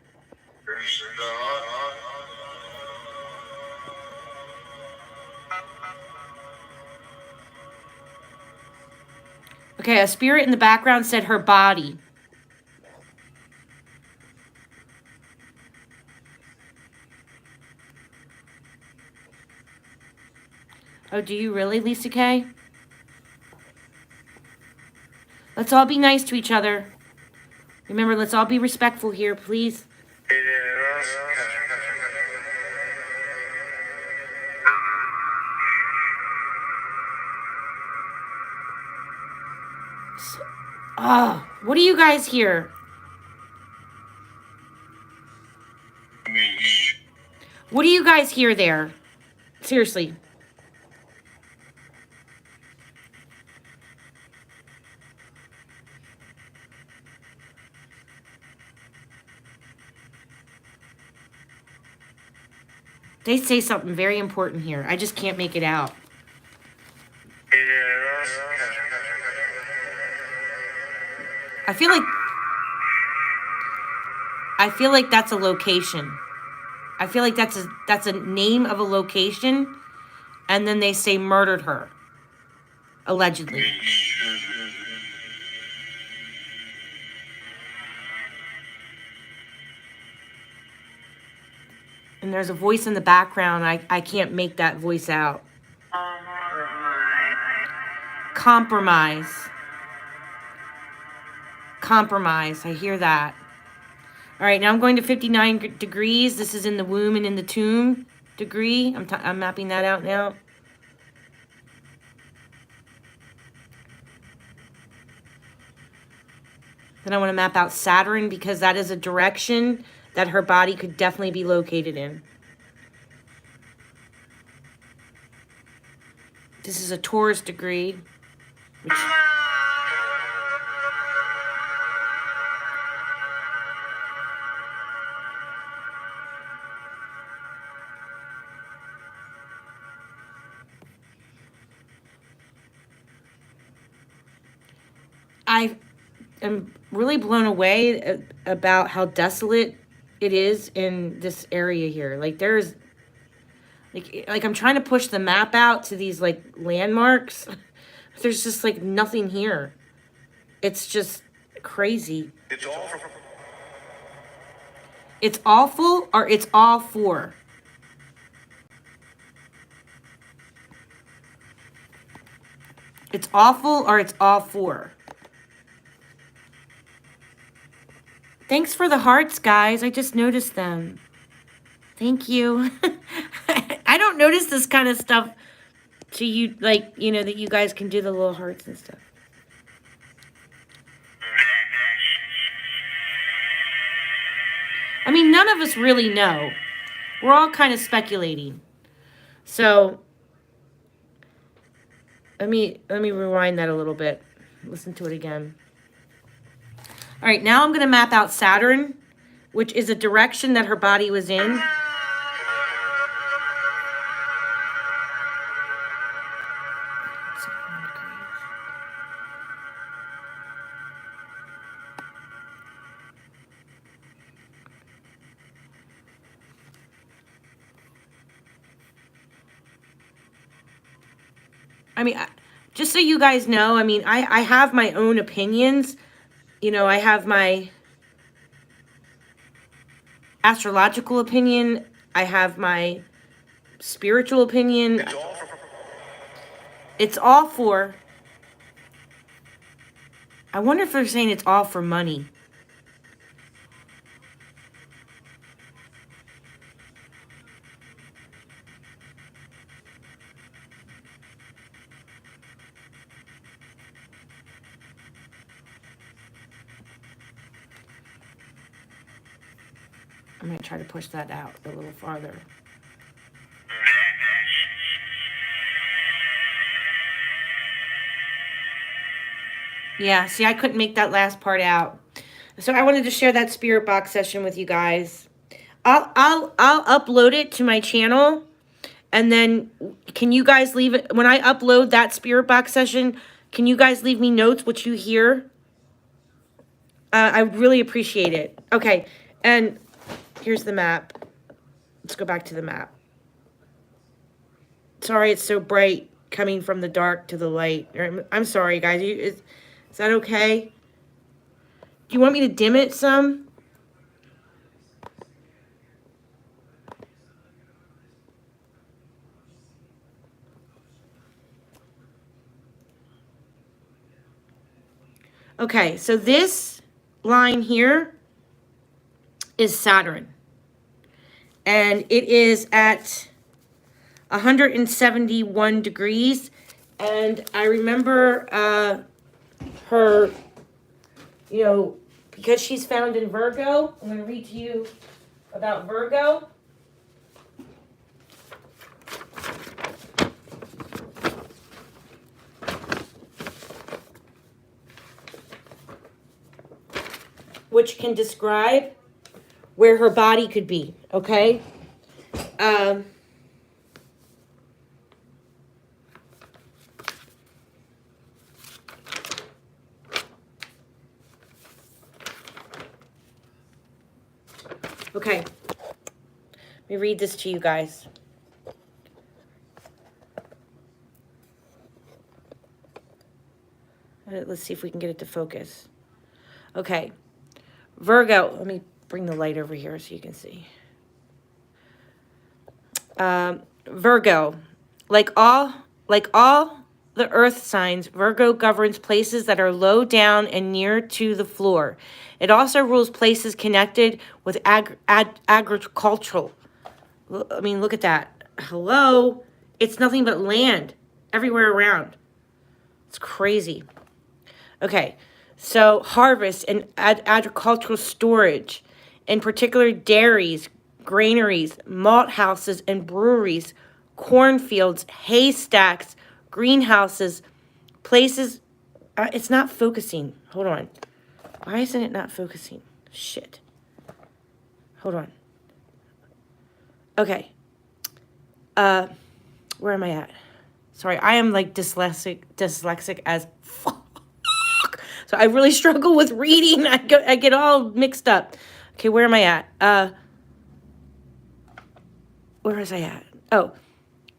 S1: Okay, a spirit in the background said her body. Oh, do you really, Lisa Kay? Let's all be nice to each other. Remember, let's all be respectful here, please. Oh, what do you guys hear? What do you guys hear there? Seriously. They say something very important here. I just can't make it out. I feel like that's a location. I feel like that's a name of a location, and then they say murdered her, allegedly. And there's a voice in the background. I can't make that voice out. Compromise. Compromise. I hear that. All right, now I'm going to 59 degrees. This is in the womb and in the tomb degree. I'm mapping that out now. Then I want to map out Saturn because that is a direction that her body could definitely be located in. This is a Taurus degree. Which I am really blown away about how desolate it is in this area here. Like there's like I'm trying to push the map out to these like landmarks. There's just like nothing here. It's just crazy.
S2: It's all for.
S1: It's awful or it's all for. It's awful or it's all for. Thanks for the hearts, guys. I just noticed them. Thank you. I don't notice this kind of stuff to you, like, you know, that you guys can do the little hearts and stuff. I mean, none of us really know. We're all kind of speculating. So, let me rewind that a little bit. Listen to it again. All right, now I'm going to map out Saturn, which is a direction that her body was in. I mean, just so you guys know, I mean, I have my own opinions. You know, I have my astrological opinion. I have my spiritual opinion.
S2: It's all for.
S1: It's all for. I wonder if they're saying it's all for money. I'm going to try to push that out a little farther. Yeah, see, I couldn't make that last part out. So I wanted to share that spirit box session with you guys. I'll upload it to my channel, and then can you guys leave it when I upload that spirit box session? Can you guys leave me notes what you hear? I would really appreciate it. Okay, and here's the map. Let's go back to the map. Sorry, it's so bright coming from the dark to the light. I'm sorry, guys. Is that okay? Do you want me to dim it some? Okay, so this line here is Saturn. And it is at 171 degrees. And I remember her you know, because she's found in Virgo, I'm going to read to you about Virgo. Which can describe where her body could be, okay? Okay. Let me read this to you guys. Let's see if we can get it to focus. Okay. Virgo, let me bring the light over here so you can see. Virgo, like all the earth signs, Virgo governs places that are low down and near to the floor. It also rules places connected with agricultural. I mean, look at that. Hello? It's nothing but land everywhere around. It's crazy. Okay, so harvest and agricultural storage, in particular dairies, granaries, malt houses, and breweries, cornfields, haystacks, greenhouses, places. It's not focusing. Hold on. Why isn't it not focusing? Shit. Hold on. Okay. Where am I at? Sorry, I am like dyslexic as fuck. So I really struggle with reading. I get all mixed up. Okay, where am I at? Where was I at? Oh,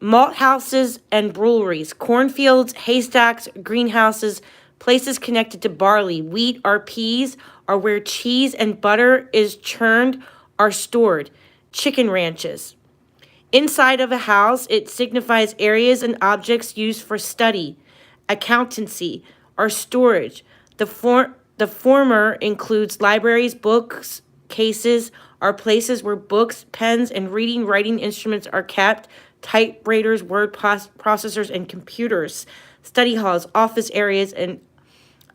S1: malt houses and breweries, cornfields, haystacks, greenhouses, places connected to barley, wheat, or peas are where cheese and butter is churned are stored. Chicken ranches. Inside of a house, it signifies areas and objects used for study, accountancy, or storage. The former includes libraries, books, cases, are places where books, pens, and writing instruments are kept, typewriters, word processors, and computers, study halls, office areas, and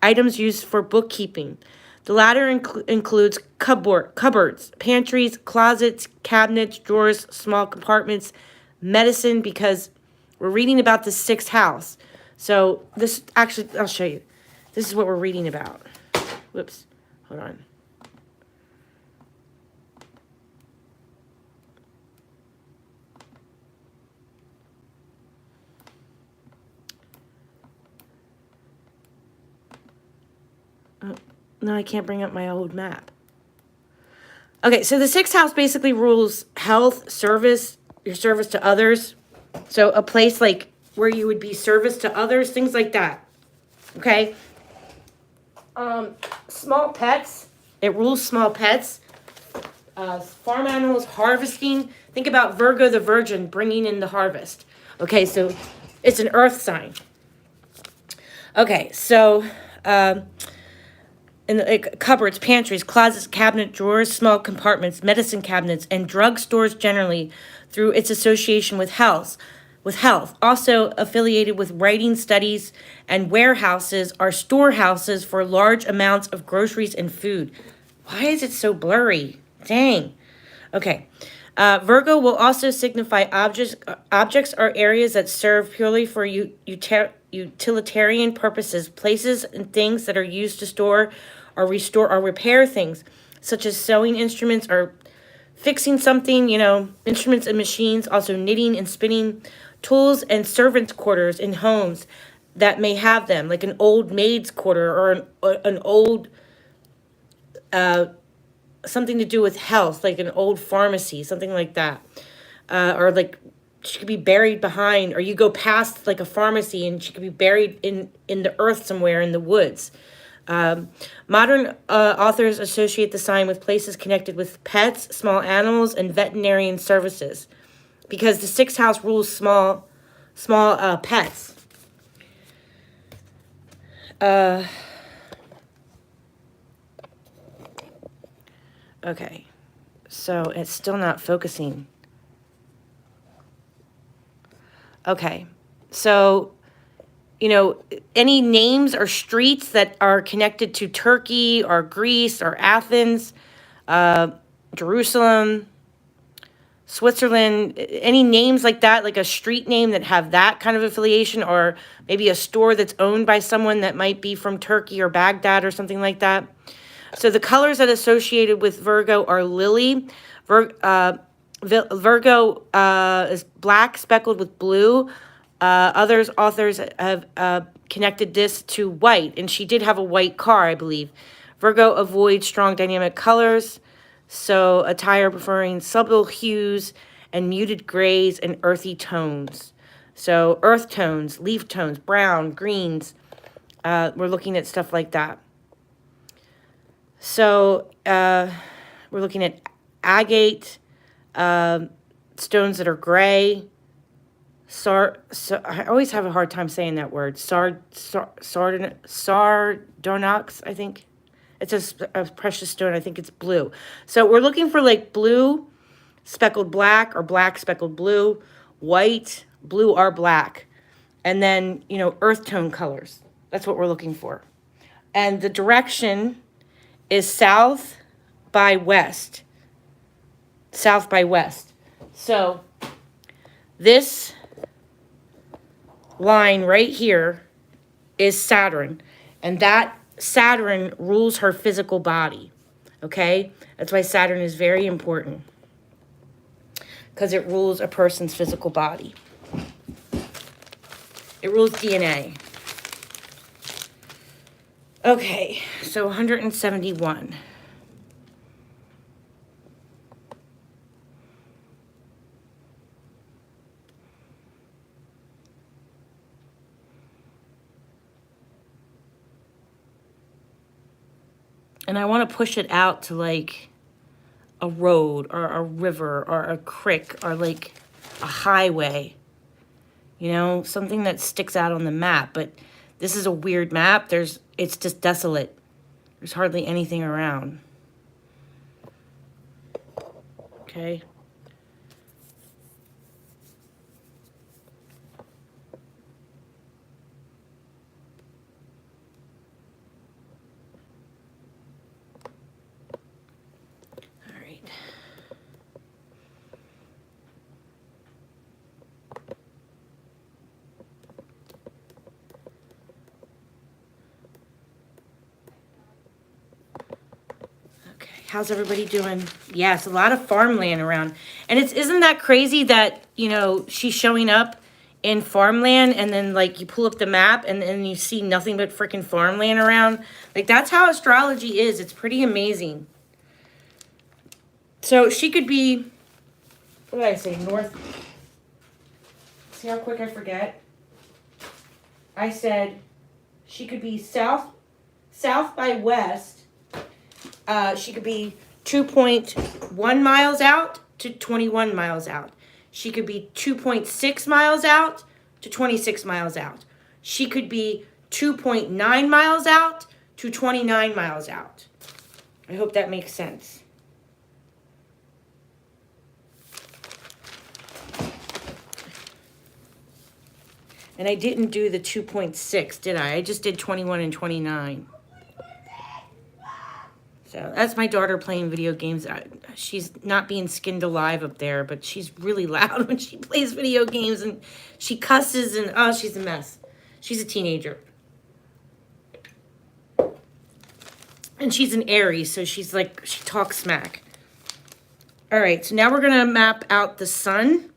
S1: items used for bookkeeping. The latter includes cupboards, pantries, closets, cabinets, drawers, small compartments, medicine, because we're reading about the sixth house. So this, actually, I'll show you. This is what we're reading about. Whoops, hold on. Oh, no, I can't bring up my old map. Okay, so the sixth house basically rules health, service, your service to others. So a place like where you would be service to others, things like that. Okay. Small pets. It rules small pets. Farm animals, harvesting. Think about Virgo the Virgin bringing in the harvest. Okay, so it's an earth sign. Okay, so in the cupboards, pantries, closets, cabinet drawers, small compartments, medicine cabinets, and drugstores generally through its association with health. Also affiliated with writing studies, and warehouses are storehouses for large amounts of groceries and food. Why is it so blurry? Dang. Okay. Virgo will also signify objects or areas that serve purely for utilitarian purposes, places and things that are used to store or restore or repair things, such as sewing instruments or fixing something, instruments and machines, also knitting and spinning, tools and servants' quarters in homes that may have them, like an old maid's quarter or an old something to do with health, like an old pharmacy, something like that. Or like she could be buried behind, or you go past like a pharmacy and she could be buried in the earth somewhere in the woods. Modern authors associate the sign with places connected with pets, small animals, and veterinarian services, because the sixth house rules small pets. Okay, so it's still not focusing. Okay, so you know, any names or streets that are connected to Turkey or Greece or Athens, Jerusalem, Switzerland, any names like that, like a street name that have that kind of affiliation, or maybe a store that's owned by someone that might be from Turkey or Baghdad or something like that. So the colors that are associated with Virgo are lily. Virgo is black speckled with blue. Authors have connected this to white, and she did have a white car, I believe. Virgo avoids strong dynamic colors, so attire preferring subtle hues and muted grays and earthy tones. So earth tones, leaf tones, brown, greens. We're looking at stuff like that. So we're looking at agate, stones that are gray. I always have a hard time saying that word. Sardonyx, I think. It's a precious stone. I think it's blue. So we're looking for like blue speckled black or black speckled blue, white, blue or black. And then, you know, earth tone colors. That's what we're looking for. And the direction is south by west. South by west. So this line right here is Saturn. And that Saturn rules her physical body, okay? That's why Saturn is very important, because it rules a person's physical body. It rules DNA. Okay, so 171. And I want to push it out to like a road or a river or a creek or like a highway. You know, something that sticks out on the map. But this is a weird map. It's just desolate. There's hardly anything around. Okay. How's everybody doing? Yes, a lot of farmland around. And isn't that crazy that, you know, she's showing up in farmland and then like you pull up the map and then you see nothing but freaking farmland around? Like that's how astrology is. It's pretty amazing. So she could be, what did I say, north? See how quick I forget? I said she could be south by west. She could be 2.1 miles out to 21 miles out. She could be 2.6 miles out to 26 miles out. She could be 2.9 miles out to 29 miles out. I hope that makes sense. And I didn't do the 2.6, did I? I just did 21 and 29. So that's my daughter playing video games. She's not being skinned alive up there, but she's really loud when she plays video games, and she cusses, and oh, she's a mess. She's a teenager. And she's an Aries, so she's like, she talks smack. All right, so now we're going to map out the sun,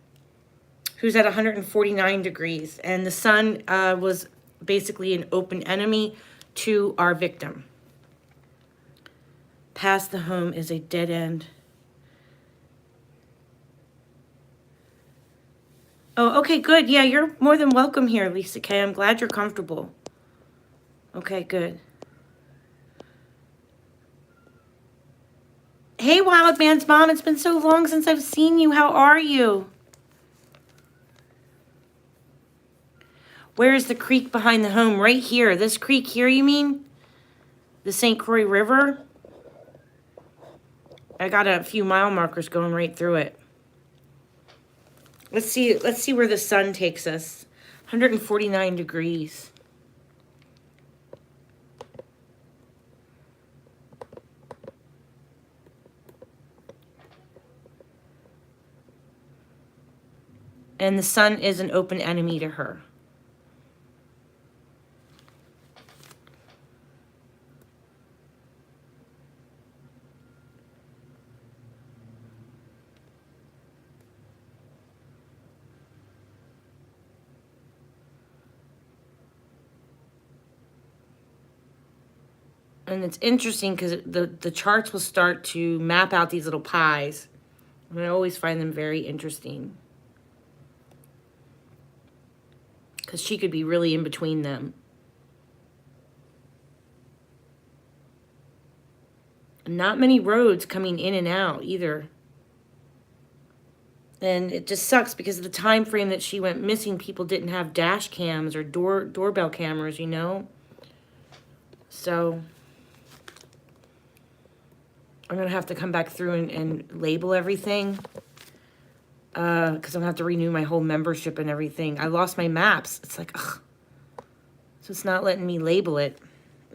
S1: who's at 149 degrees. And the sun was basically an open enemy to our victim. Past the home is a dead end. Oh, okay, good. Yeah, you're more than welcome here, Lisa K. I'm glad you're comfortable. Okay, good. Hey, Wild Man's mom. It's been so long since I've seen you. How are you? Where is the creek behind the home? Right here. This creek here, you mean? The St. Croix River? I got a few mile markers going right through it. Let's see where the sun takes us. 149 degrees. And the sun is an open enemy to her. And it's interesting because the charts will start to map out these little pies. And I always find them very interesting. Because she could be really in between them. Not many roads coming in and out either. And it just sucks because of the time frame that she went missing, people didn't have dash cams or doorbell cameras, you know? So I'm going to have to come back through and label everything. Because I'm going to have to renew my whole membership and everything. I lost my maps. It's like, ugh. So it's not letting me label it.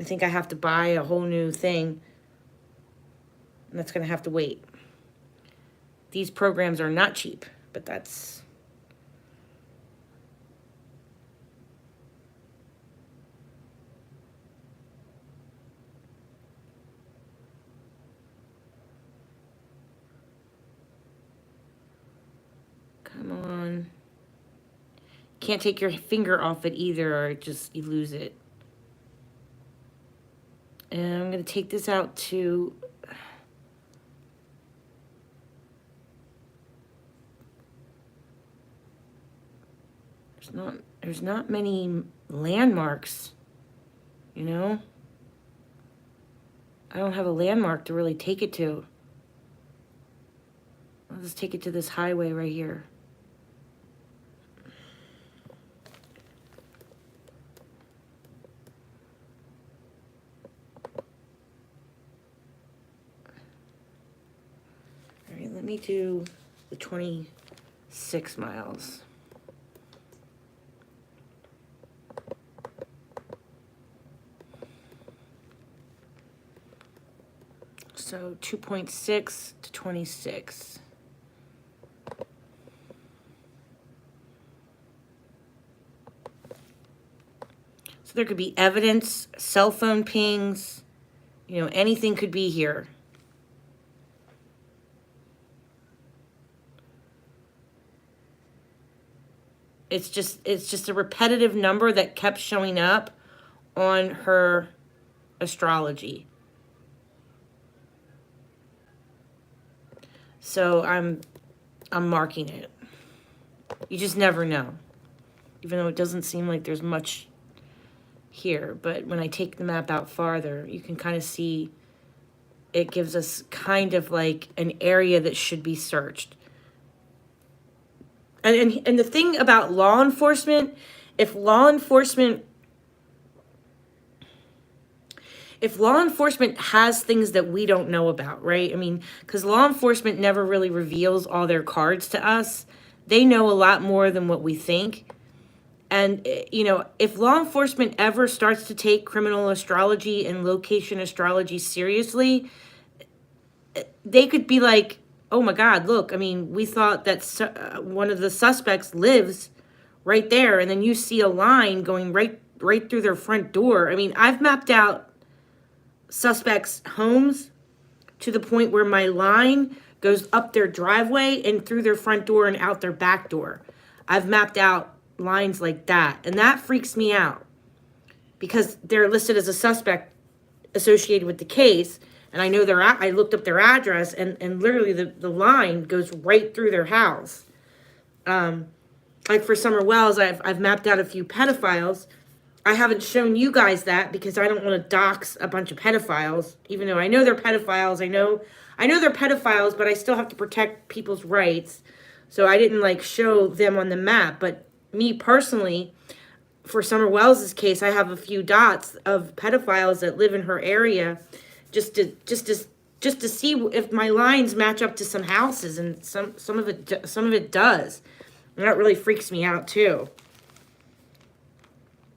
S1: I think I have to buy a whole new thing. And that's going to have to wait. These programs are not cheap, but that's... Come on. Can't take your finger off it either, or you lose it. And I'm going to take this out to... There's not many landmarks, you know? I don't have a landmark to really take it to. I'll just take it to this highway right here. All right, let me do the 26 miles. So 2.6 to 26. So there could be evidence, cell phone pings, you know, anything could be here. It's just a repetitive number that kept showing up on her astrology. So I'm marking it. You just never know. Even though it doesn't seem like there's much here. But when I take the map out farther, you can kind of see it gives us kind of like an area that should be searched. And the thing about law enforcement, if law enforcement has things that we don't know about, right? I mean, because law enforcement never really reveals all their cards to us. They know a lot more than what we think. And, you know, if law enforcement ever starts to take criminal astrology and location astrology seriously, they could be like, oh my God, look, I mean, we thought that one of the suspects lives right there. And then you see a line going right through their front door. I mean, I've mapped out suspects' homes to the point where my line goes up their driveway and through their front door and out their back door. I've mapped out lines like that, and that freaks me out because they're listed as a suspect associated with the case, and I know I looked up their address, and literally the line goes right through their house. Like for Summer Wells, I've mapped out a few pedophiles. I haven't shown you guys that because I don't want to dox a bunch of pedophiles, even though I know they're pedophiles. I know they're pedophiles, but I still have to protect people's rights. So I didn't like show them on the map. But me personally, for Summer Wells's case, I have a few dots of pedophiles that live in her area, just to see if my lines match up to some houses, and some of it does. And that really freaks me out too.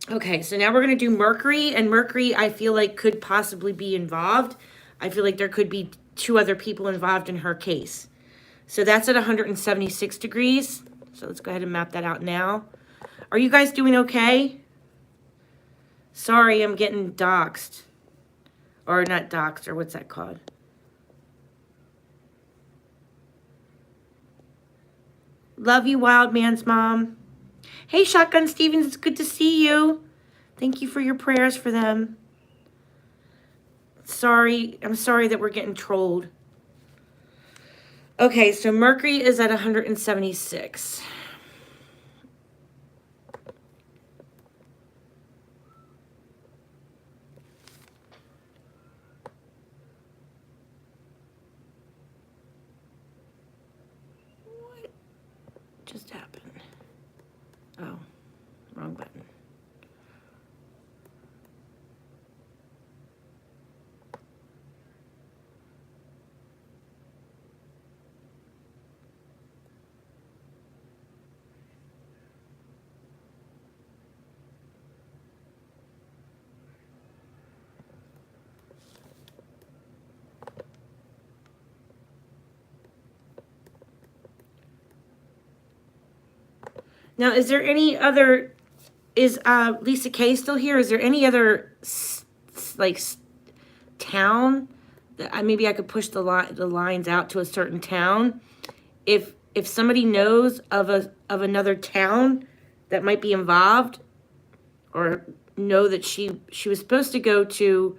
S1: Okay, so now we're going to do Mercury, and Mercury I feel like could possibly be involved. I feel like there could be 2 other people involved in her case. So that's at 176 degrees. So let's go ahead and map that out now. Are you guys doing okay? Sorry, I'm getting doxxed. Or not doxxed, or what's that called? Love you, Wild Man's mom. Hey, Shotgun Stevens, it's good to see you. Thank you for your prayers for them. Sorry, I'm sorry that we're getting trolled. Okay, so Mercury is at 176. What just happened? Oh, wrong button. Now, is there any other, is Lisa Kay still here? Is there any other, town that maybe I could push the lines out to a certain town? If somebody knows of another town that might be involved, or know that she was supposed to go to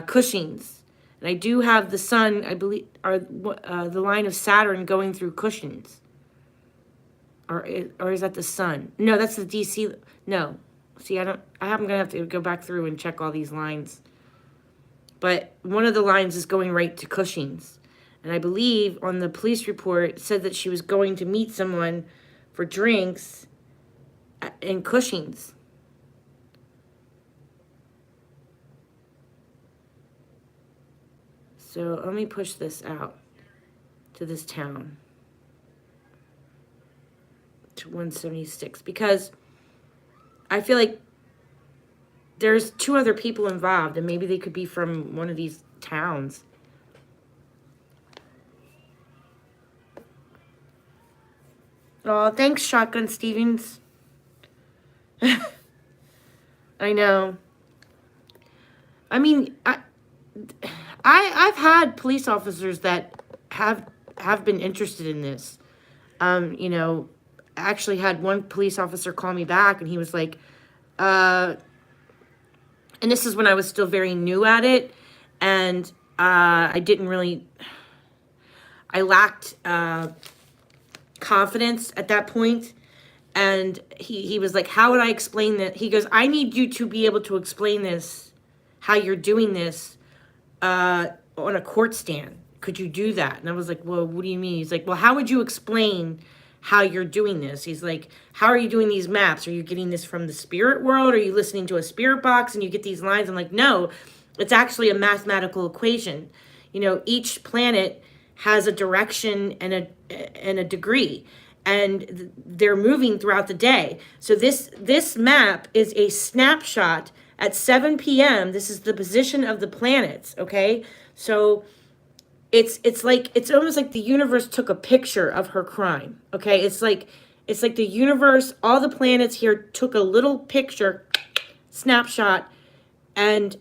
S1: Cushing's, and I do have the sun, I believe, or the line of Saturn going through Cushing's. Or is that the sun? No, that's the DC. No. See, I'm going to have to go back through and check all these lines. But one of the lines is going right to Cushing's. And I believe on the police report, it said that she was going to meet someone for drinks in Cushing's. So let me push this out to this town. To 176, because I feel like there's 2 other people involved, and maybe they could be from one of these towns. Oh, thanks, Shotgun Stevens. I know. I mean, I've had police officers that have been interested in this. You know, actually had one police officer call me back, and he was like, and this is when I was still very new at it, and I lacked confidence at that point. And he was like, how would I explain that? He goes, I need you to be able to explain this, how you're doing this on a court stand. Could you do that? And I was like, well, what do you mean? He's like, well, how would you explain how you're doing this? He's like, how are you doing these maps? Are you getting this from the spirit world? Are you listening to a spirit box and you get these lines? I'm like, no, it's actually a mathematical equation. You know, each planet has a direction and a degree, and they're moving throughout the day. So this map is a snapshot at 7 p.m. This is the position of the planets, okay? So it's almost like the universe took a picture of her crime, okay? It's like the universe, all the planets here took a little picture, snapshot, and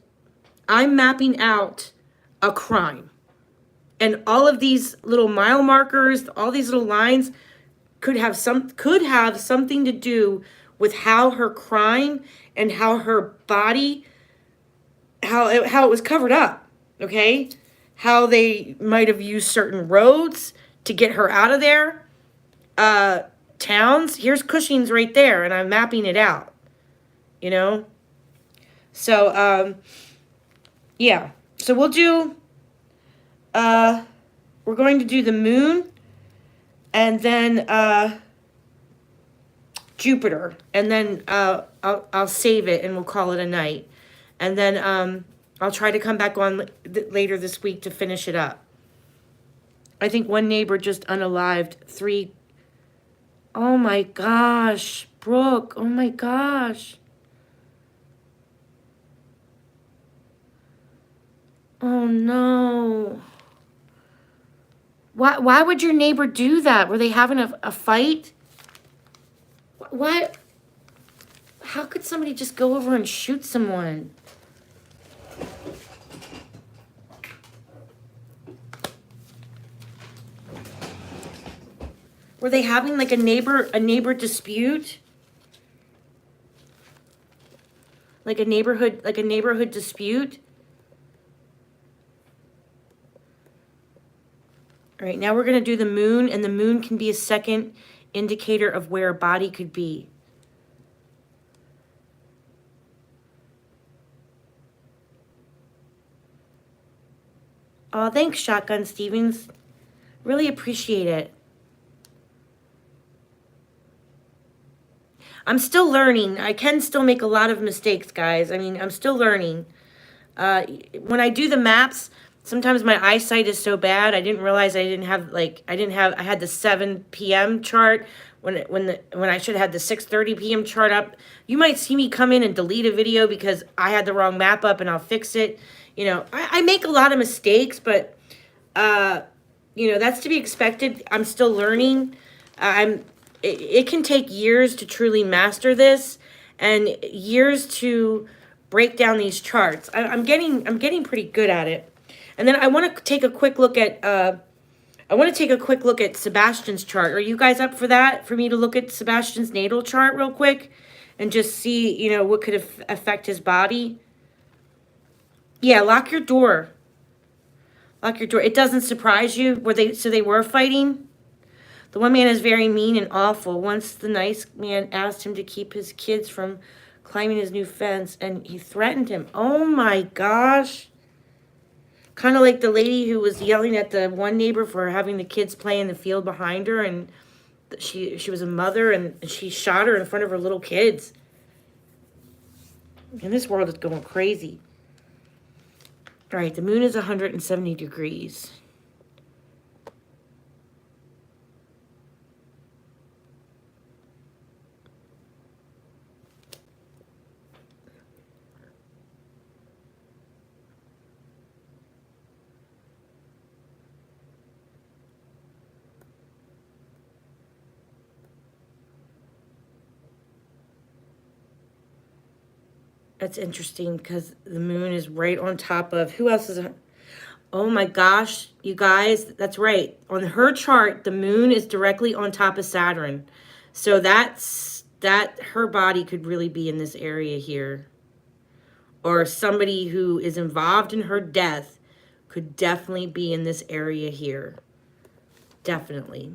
S1: I'm mapping out a crime. And all of these little mile markers, all these little lines could have something to do with how her crime and how her body, how it was covered up, okay? How they might have used certain roads to get her out of there. Towns, here's Cushing's right there, and I'm mapping it out, you know? So, yeah. So we'll do, we're going to do the moon, and then, Jupiter, and then, I'll save it, and we'll call it a night. And then, I'll try to come back on later this week to finish it up. I think one neighbor just unalived 3. Oh my gosh, Brooke. Oh my gosh. Oh no. Why would your neighbor do that? Were they having a fight? What? How could somebody just go over and shoot someone? Were they having like a neighbor dispute? Like a neighborhood dispute? All right, now we're going to do the moon, and the moon can be a second indicator of where a body could be. Oh, thanks, Shotgun Stevens. Really appreciate it. I'm still learning. I can still make a lot of mistakes, guys. I mean, I'm still learning. When I do the maps, sometimes my eyesight is so bad. I didn't realize I had the 7 p.m. chart when I should have had the 6:30 p.m. chart up. You might see me come in and delete a video because I had the wrong map up, and I'll fix it. You know, I make a lot of mistakes, but you know, that's to be expected. I'm still learning. It can take years to truly master this, and years to break down these charts. I'm getting pretty good at it. And then I want to take a quick look at Sebastian's chart. Are you guys up for that? For me to look at Sebastian's natal chart real quick and just see, you know, what could affect his body? Yeah, lock your door. Lock your door. It doesn't surprise you. They were fighting? The one man is very mean and awful. Once the nice man asked him to keep his kids from climbing his new fence, and he threatened him. Oh my gosh. Kind of like the lady who was yelling at the one neighbor for having the kids play in the field behind her, and she was a mother, and she shot her in front of her little kids. And this world is going crazy. All right, the moon is 170 degrees. That's interesting because the moon is right on top of, who else is, oh my gosh, you guys, that's right. On her chart, the moon is directly on top of Saturn. So her body could really be in this area here. Or somebody who is involved in her death could definitely be in this area here. Definitely.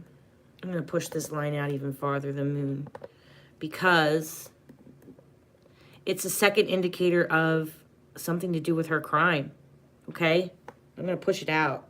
S1: I'm going to push this line out even farther, the moon, because it's a second indicator of something to do with her crime. Okay? I'm going to push it out.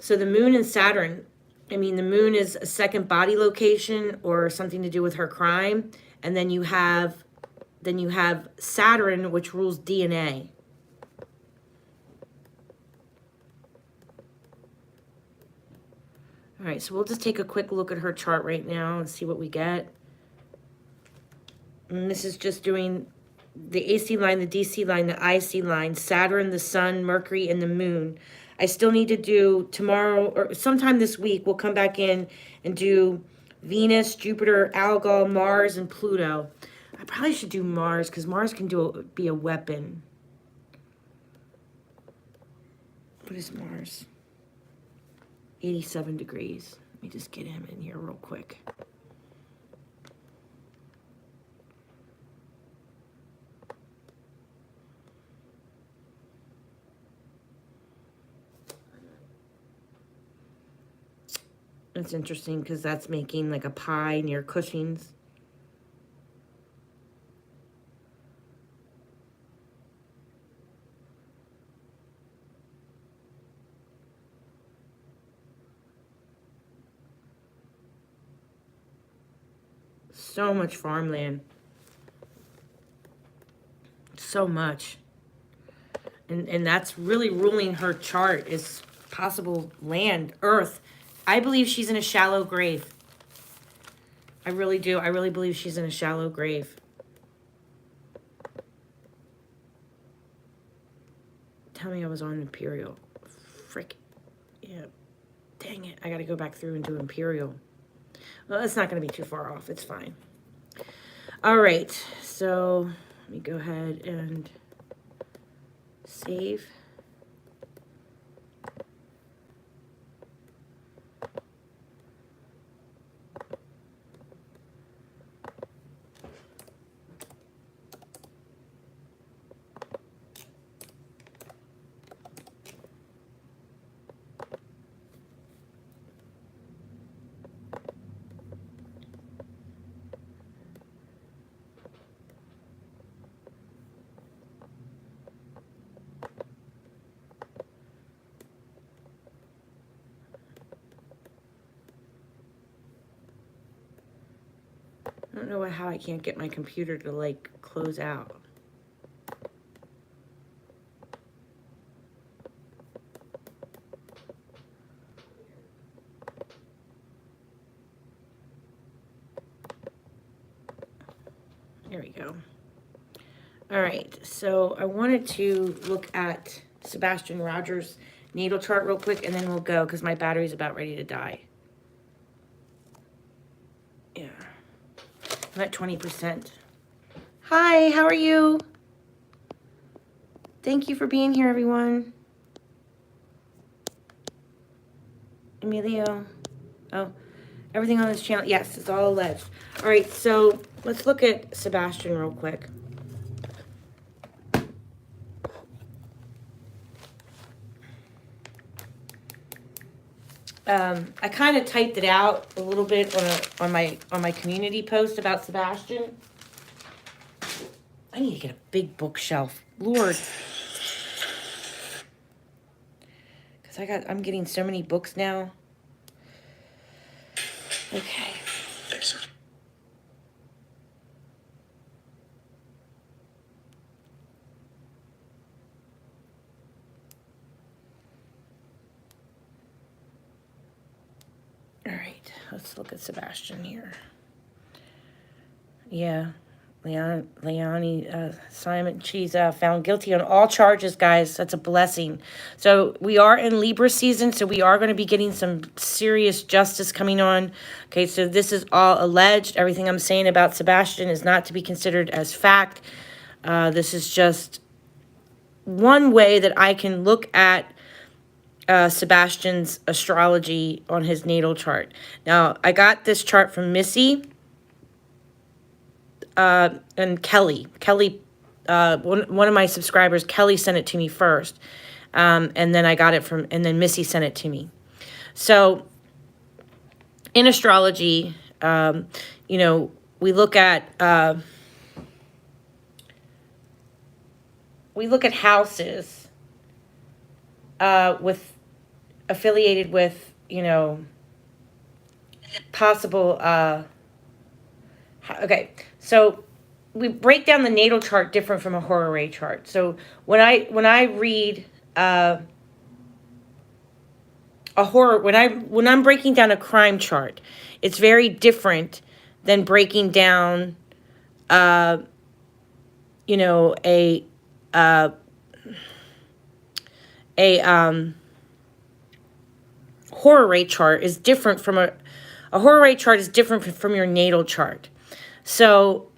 S1: So the moon and Saturn, I mean, the moon is a second body location or something to do with her crime. And then you have Saturn, which rules DNA. All right, so we'll just take a quick look at her chart right now and see what we get. And this is just doing the AC line, the DC line, the IC line, Saturn, the Sun, Mercury, and the Moon. I still need to do tomorrow or sometime this week, we'll come back in and do Venus, Jupiter, Algol, Mars, and Pluto. I probably should do Mars because Mars can be a weapon. What is Mars? 87 degrees. Let me just get him in here real quick. It's interesting because that's making like a pie near Cushing's. So much farmland. So much. And that's really ruling her chart is possible land, earth. I believe she's in a shallow grave. I really do. I really believe she's in a shallow grave. tell me I was on Imperial. Frick. Yeah. Dang it. I got to go back through and do Imperial. Well, it's not going to be too far off. It's fine. All right. So let me go ahead and save. I don't know how I can't get my computer to like close out. There we go. All right, so I wanted to look at Sebastian Rogers' natal chart real quick, and then we'll go because my battery's about ready to die. Yeah. I'm at 20%. Hi, how are you? Thank you for being here, everyone. Emilio. Oh, everything on this channel. Yes, it's all alleged. All right, so let's look at Sebastian real quick. I kind of typed it out a little bit on my community post about Sebastian. I need to get a big bookshelf, Lord, because I'm getting so many books now. Okay.
S2: Excellent.
S1: All right, let's look at Sebastian here. Yeah, Simon, she's found guilty on all charges, guys. That's a blessing. So we are in Libra season, so we are going to be getting some serious justice coming on. Okay, so this is all alleged. Everything I'm saying about Sebastian is not to be considered as fact. This is just one way that I can look at Sebastian's astrology on his natal chart. Now, I got this chart from Missy and Kelly. One of my subscribers, Kelly, sent it to me first. And then I got it from, and then Missy sent it to me. So in astrology, you know, we look at houses affiliated with, you know, possible, okay, so we break down the natal chart different from a horary chart. So when I read when I'm breaking down a crime chart, it's very different than breaking down you know, a horary chart is different from a horary chart is different from your natal chart. So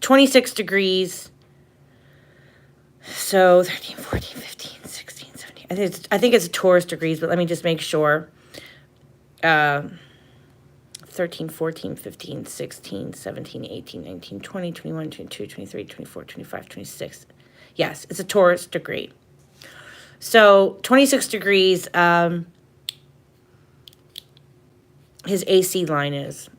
S1: 26 degrees, so 13, 14, 15, 16, 17. I think it's Taurus degrees, but let me just make sure. 13, 14, 15, 16, 17, 18, 19, 20, 21, 22, 23, 24, 25, 26. Yes, it's a Taurus degree. So 26 degrees, his AC line is.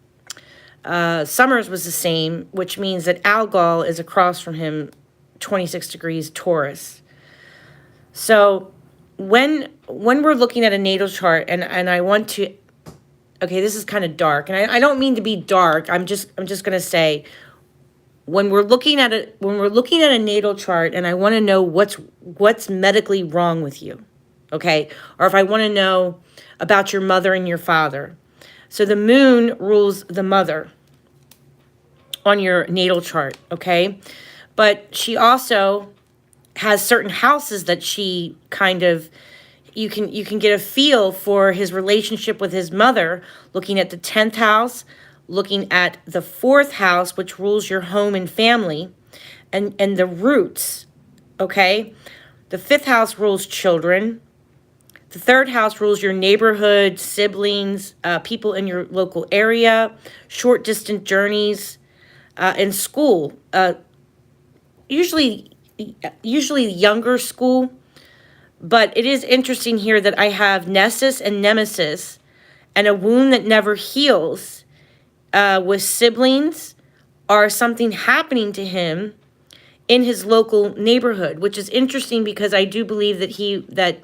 S1: Summers was the same, which means that Algol is across from him, 26 degrees Taurus. So when we're looking at a natal chart, and I want to, okay, this is kind of dark, and I don't mean to be dark. I'm just gonna say, when we're looking at a natal chart, and I want to know what's medically wrong with you, okay, or if I want to know about your mother and your father. So the moon rules the mother on your natal chart, okay? But she also has certain houses that she kind of, you can get a feel for his relationship with his mother, looking at the 10th house, looking at the 4th house, which rules your home and family, and the roots, okay? The 5th house rules children. The 3rd house rules your neighborhood, siblings, people in your local area, short distant journeys, and school. Usually younger school. But it is interesting here that I have Nessus and Nemesis and a wound that never heals with siblings or something happening to him in his local neighborhood, which is interesting because I do believe that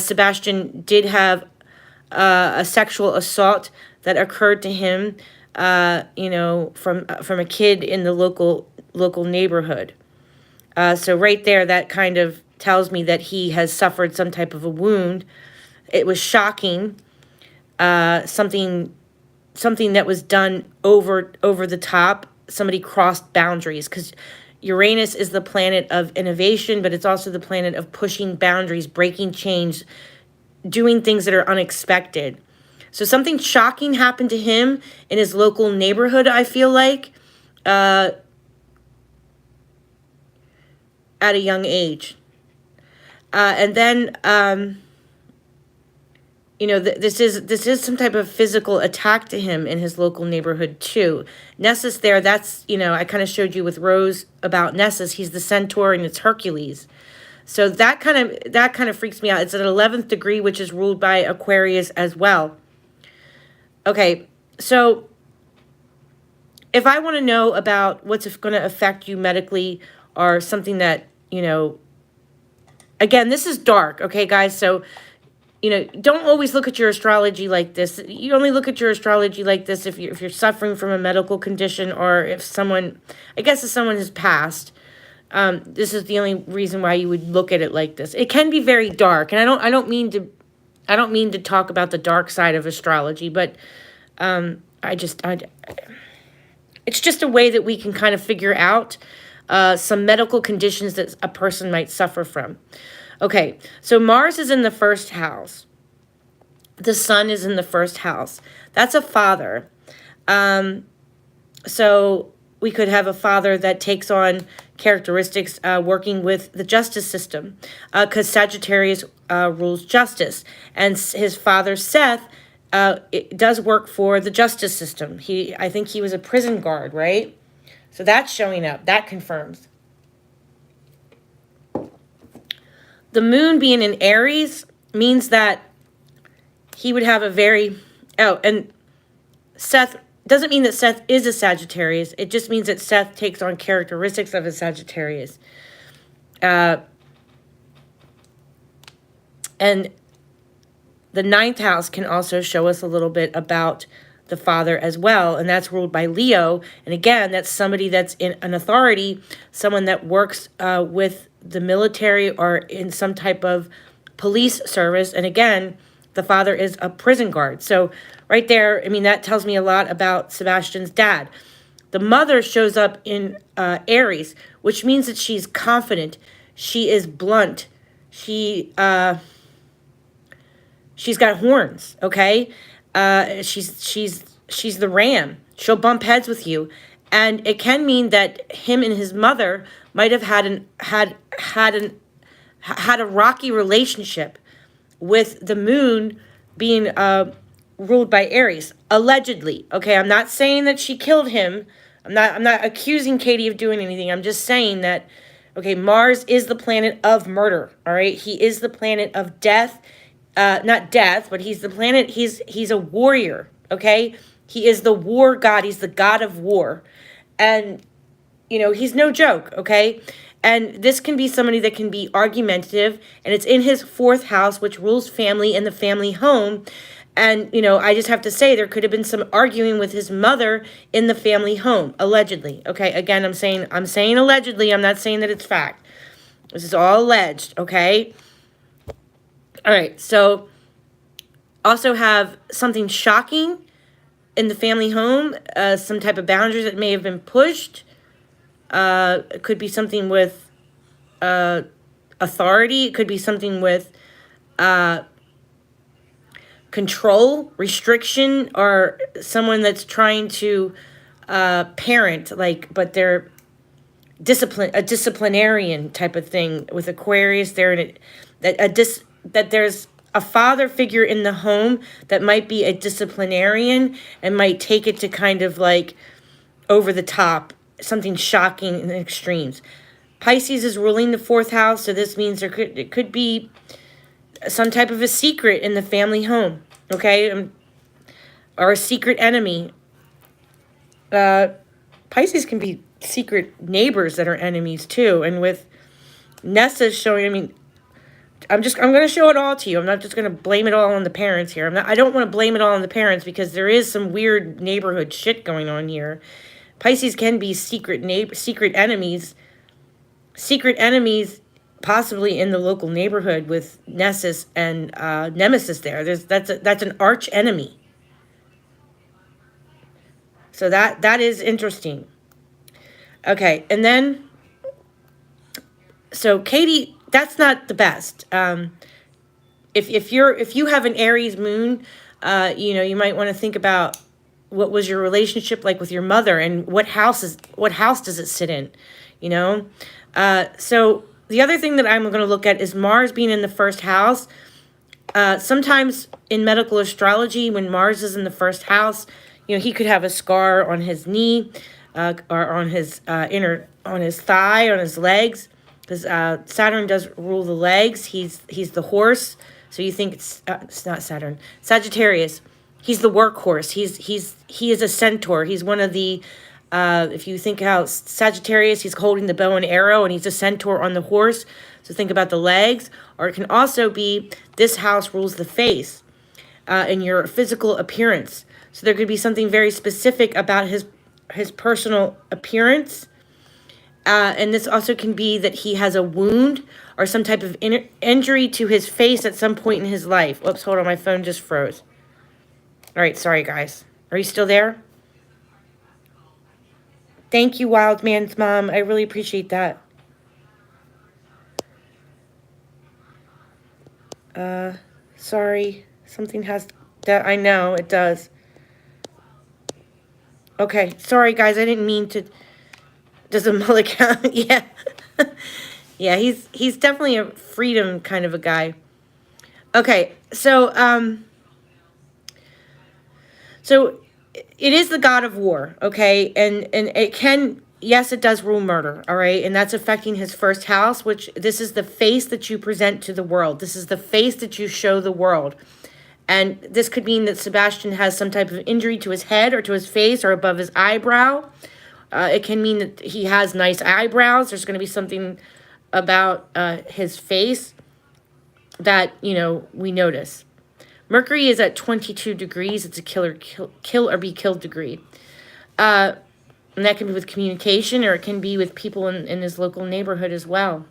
S1: Sebastian did have a sexual assault that occurred to him, from a kid in the local neighborhood. So right there, that kind of tells me that he has suffered some type of a wound. It was shocking, something that was done over the top. Somebody crossed boundaries, because Uranus is the planet of innovation, but it's also the planet of pushing boundaries, breaking chains, doing things that are unexpected. So something shocking happened to him in his local neighborhood, I feel like, at a young age. And then, this is some type of physical attack to him in his local neighborhood too. Nessus there, that's, I kind of showed you with Rose about Nessus. He's the centaur and it's Hercules. So that kind of freaks me out. It's at 11th degree, which is ruled by Aquarius as well. Okay, so if I want to know about what's going to affect you medically or something that, again, this is dark, okay, guys? So, don't always look at your astrology like this. You only look at your astrology like this if you're suffering from a medical condition, or if someone has passed. This is the only reason why you would look at it like this. It can be very dark, and I don't mean to talk about the dark side of astrology, but it's just a way that we can kind of figure out some medical conditions that a person might suffer from. Okay, so Mars is in the 1st house. The Sun is in the 1st house. That's a father. So we could have a father that takes on characteristics working with the justice system, because Sagittarius rules justice. And his father, Seth, it does work for the justice system. I think he was a prison guard, right? So that's showing up. That confirms. The moon being in Aries means that he would have a very... Oh, and Seth... Doesn't mean that Seth is a Sagittarius. It just means that Seth takes on characteristics of a Sagittarius. And the 9th house can also show us a little bit about the father as well, and that's ruled by Leo. And again, that's somebody that's in an authority, someone that works with the military or in some type of police service. And again, the father is a prison guard. So right there, that tells me a lot about Sebastian's dad. The mother shows up in Aries, which means that she's confident. She is blunt. She's got horns, okay? She's the ram. She'll bump heads with you. And it can mean that him and his mother might have had a rocky relationship, with the moon being ruled by Aries, allegedly. Okay, I'm not saying that she killed him. I'm not accusing Katie of doing anything. I'm just saying that, okay, Mars is the planet of murder, all right? He is the planet of death. Not death, but he's the planet, he's a warrior, okay? He is the war god. He's the god of war. And, he's no joke, okay? And this can be somebody that can be argumentative, and it's in his 4th house, which rules family and the family home. And, I just have to say there could have been some arguing with his mother in the family home, allegedly. Okay, again, I'm saying allegedly. I'm not saying that it's fact. This is all alleged, okay? All right, so also have something shocking in the family home, some type of boundaries that may have been pushed. It could be something with authority. It could be something with control, restriction, or someone that's trying to parent, like, but they're a disciplinarian type of thing with Aquarius there, and that there's a father figure in the home that might be a disciplinarian and might take it to kind of like over the top, something shocking in the extremes. Pisces is ruling the fourth house, so this means it could be some type of a secret in the family home, okay, or a secret enemy. Pisces can be secret neighbors that are enemies too, and with Nessa showing, I mean, I'm going to show it all to you. I'm not just going to blame it all on the parents here. I don't want to blame it all on the parents because there is some weird neighborhood shit going on here. Pisces can be secret enemies possibly in the local neighborhood with Nessus and Nemesis there. That's an arch enemy. So that is interesting. Okay, and then, so Katie, that's not the best. If you have an Aries moon, you might want to think about what was your relationship like with your mother, and what house does it sit in, So the other thing that I'm going to look at is Mars being in the first house. Sometimes in medical astrology, when Mars is in the first house, he could have a scar on his knee, or on his on his thigh, on his legs, because Saturn does rule the legs. He's the horse. So you think it's not Saturn, Sagittarius. He's the workhorse. He is a centaur. He's one of the if you think how Sagittarius, he's holding the bow and arrow, and he's a centaur on the horse. So think about the legs. Or it can also be this house rules the face and your physical appearance. So there could be something very specific about his personal appearance. And this also can be that he has a wound or some type of injury to his face at some point in his life. Oops, hold on, my phone just froze. All right, sorry, guys. Are you still there? Thank you, Wild Man's mom. I really appreciate that. Sorry. Something has that. I know, it does. Okay, sorry, guys. I didn't mean to. Does a Mulligan? Yeah. Yeah, he's definitely a freedom kind of a guy. Okay, so it is the god of war, okay? And it can, yes, it does rule murder, all right? And that's affecting his first house, which this is the face that you present to the world. This is the face that you show the world. And this could mean that Sebastian has some type of injury to his head or to his face or above his eyebrow. It can mean that he has nice eyebrows. There's going to be something about his face that, we notice. Mercury is at 22 degrees. It's a kill or be killed degree. And that can be with communication, or it can be with people in his local neighborhood as well.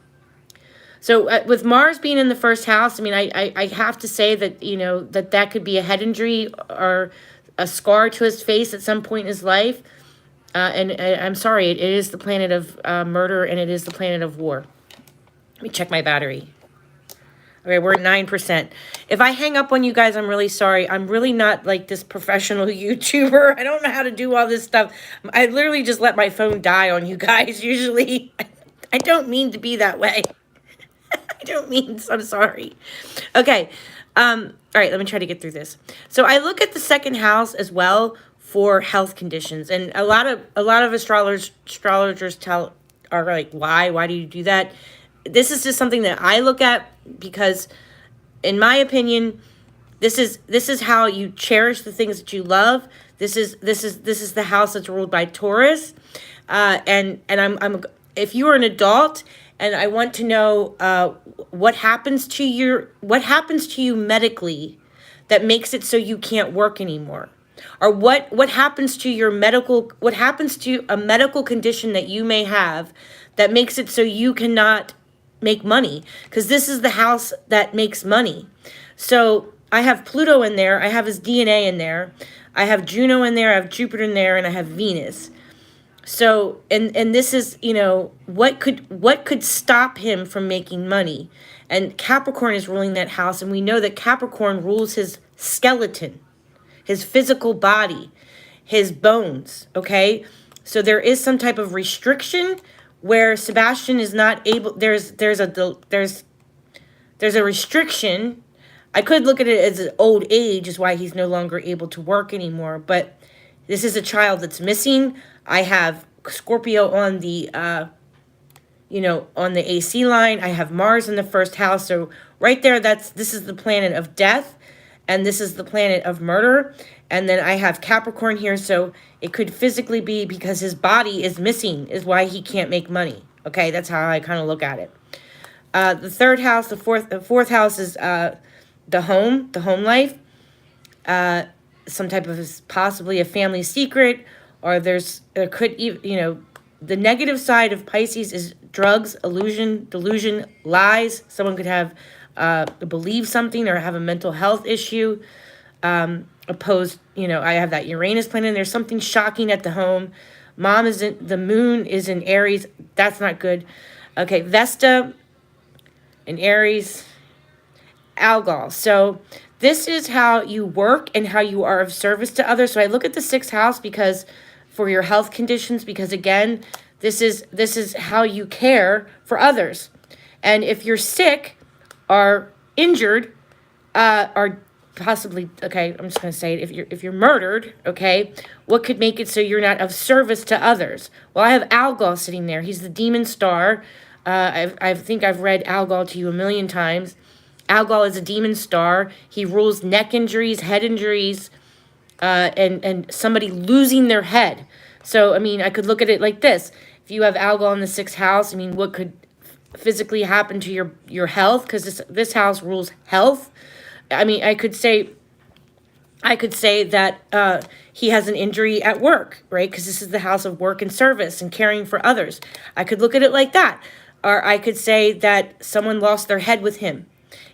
S1: So with Mars being in the first house, I mean, I have to say that, that could be a head injury or a scar to his face at some point in his life. And I'm sorry, it is the planet of murder, and it is the planet of war. Let me check my battery. Okay, we're at 9%. If I hang up on you guys, I'm really sorry. I'm really not like this professional YouTuber. I don't know how to do all this stuff. I literally just let my phone die on you guys, usually. I don't mean to be that way. I don't mean, I'm sorry. Okay, all right, let me try to get through this. So I look at the second house as well for health conditions, and a lot of astrologers are like, why do you do that? This is just something that I look at because, in my opinion, this is how you cherish the things that you love. This is the house that's ruled by Taurus, and I'm if you are an adult and I want to know what happens to you medically that makes it so you can't work anymore. Or what happens to a medical condition that you may have that makes it so you cannot make money, because this is the house that makes money. So I have Pluto in there, I have his DNA in there, I have Juno in there, I have Jupiter in there, and I have Venus. So, and this is, what could stop him from making money? And Capricorn is ruling that house, and we know that Capricorn rules his skeleton, his physical body, his bones, okay? So there is some type of restriction where Sebastian is not able, there's a restriction. I could look at it as an old age is why he's no longer able to work anymore, but this is a child that's missing. I have Scorpio on the on the AC line. I have Mars in the first house. So right there, this is the planet of death, and this is the planet of murder. And then I have Capricorn here, so it could physically be because his body is missing is why he can't make money. Okay, that's how I kind of look at it. The third house, the fourth house is the home life. Some type of possibly a family secret, or there could even, the negative side of Pisces is drugs, illusion, delusion, lies. Someone could have believe something or have a mental health issue. Opposed, I have that Uranus planet, and there's something shocking at the home. The moon is in Aries. That's not good. Okay, Vesta in Aries, Algol. So this is how you work and how you are of service to others. So I look at the sixth house because for your health conditions, because again, this is how you care for others. And if you're sick or injured, or possibly, okay, I'm just going to say it, if you're murdered, okay, what could make it so you're not of service to others? Well, I have Algol sitting there. He's the demon star. I think I've read Algol to you a million times. Algol is a demon star. He rules neck injuries, head injuries, and somebody losing their head. So, I mean, I could look at it like this. If you have Algol in the sixth house, I mean, what could physically happen to your health? Because this house rules health. I mean, I could say that he has an injury at work, right? Because this is the house of work and service and caring for others. I could look at it like that. Or I could say that someone lost their head with him.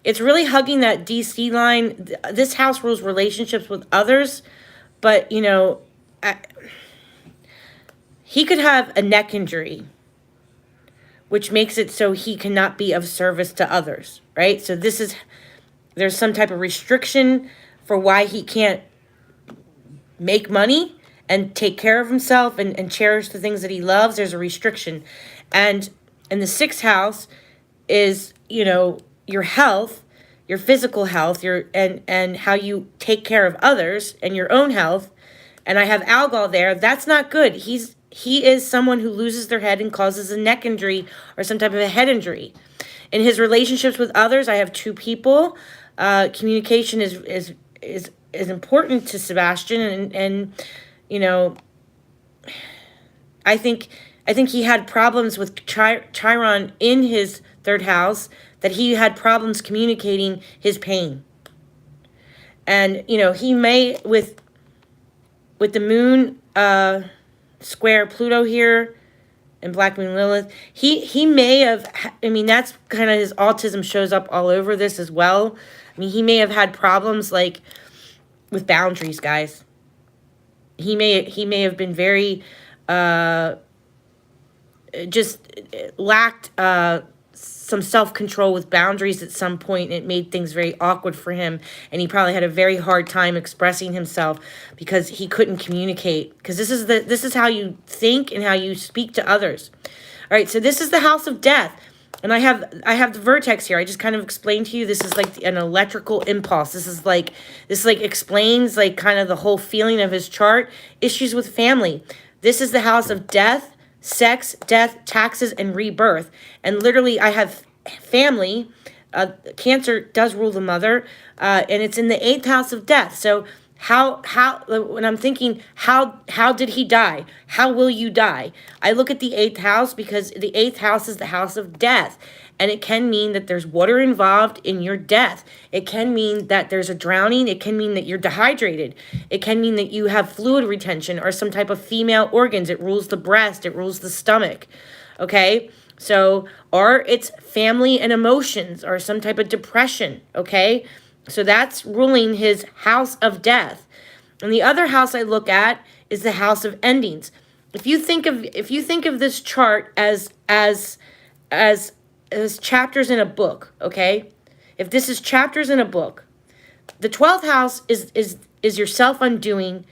S1: It's really hugging that DC line. This house rules relationships with others, but, he could have a neck injury, which makes it so he cannot be of service to others, right? So there's some type of restriction for why he can't make money and take care of himself and cherish the things that he loves. There's a restriction. And in the sixth house is, your health, your physical health, and how you take care of others and your own health. And I have Algol there. That's not good. He is someone who loses their head and causes a neck injury or some type of a head injury. In his relationships with others, I have two people. Communication is important to Sebastian, and I think he had problems with Chiron in his third house, that he had problems communicating his pain. And, he may, with the moon square Pluto here and Black Moon Lilith, he may have, that's kind of his autism shows up all over this as well. I mean, he may have had problems like with boundaries, guys. He may have been very, just lacked some self-control with boundaries at some point, and it made things very awkward for him, and he probably had a very hard time expressing himself because he couldn't communicate, because this is how you think and how you speak to others. All right, so this is the house of death, and I have the vertex here. I just kind of explained to you, this is like an electrical impulse. This explains like kind of the whole feeling of his chart. Issues with family. This is the house of death, sex, death, taxes, and rebirth. And literally, I have family. Cancer does rule the mother, and it's in the eighth house of death. So how when I'm thinking, how did he die? How will you die? I look at the eighth house because the eighth house is the house of death. And it can mean that there's water involved in your death. It can mean that there's a drowning. It can mean that you're dehydrated. It can mean that you have fluid retention or some type of female organs. It rules the breast. It rules the stomach. Okay? So, or it's family and emotions or some type of depression. Okay? So that's ruling his house of death. And the other house I look at is the house of endings. if you think of this chart as chapters in a book, okay? If this is chapters in a book, the 12th house is your self-undoing,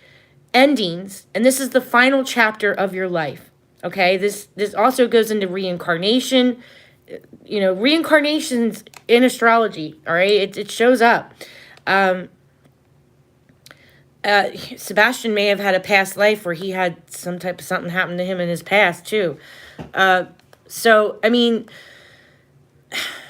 S1: endings, and this is the final chapter of your life. Okay, this also goes into reincarnation. Reincarnations in astrology. All right, it shows up. Sebastian may have had a past life where he had some type of something happen to him in his past too. So I mean,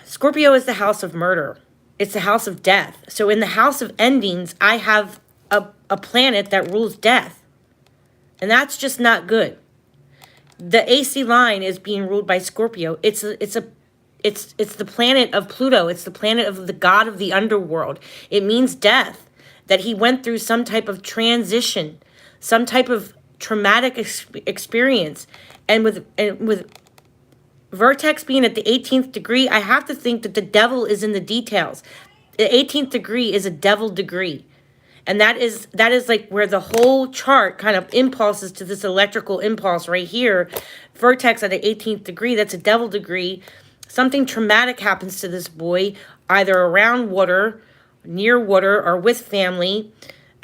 S1: Scorpio is the house of murder. It's the house of death. So in the house of endings, I have a planet that rules death. And that's just not good. The AC line is being ruled by Scorpio. It's the planet of Pluto. It's the planet of the god of the underworld. It means death, that he went through some type of transition, some type of traumatic experience. And with Vertex being at the 18th degree, I have to think that the devil is in the details. The 18th degree is a devil degree. And that is like where the whole chart kind of impulses to this electrical impulse right here. Vertex at the 18th degree, that's a devil degree. Something traumatic happens to this boy, either around water, near water, or with family,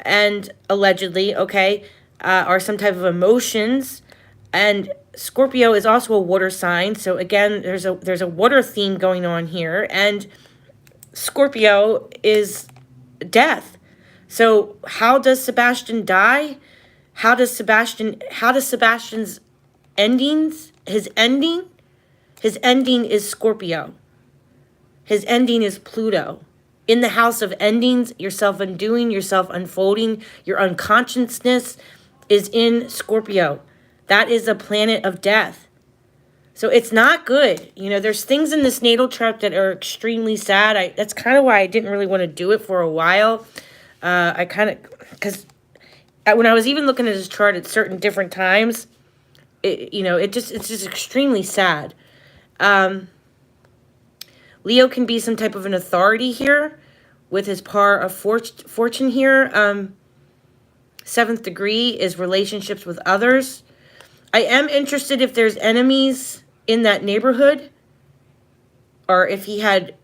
S1: and allegedly, okay, or some type of emotions. And Scorpio is also a water sign. So again, there's a water theme going on here. And Scorpio is death. So how does Sebastian die? How does Sebastian's endings, his ending is Scorpio. His ending is Pluto. In the house of endings, your self-undoing, your self-unfolding, your unconsciousness is in Scorpio. That is a planet of death. So it's not good. There's things in this natal chart that are extremely sad. That's kind of why I didn't really want to do it for a while. Because when I was even looking at his chart at certain different times, it's just extremely sad. Leo can be some type of an authority here with his par of fortune here. 7th degree is relationships with others. I am interested if there's enemies in that neighborhood, or if he had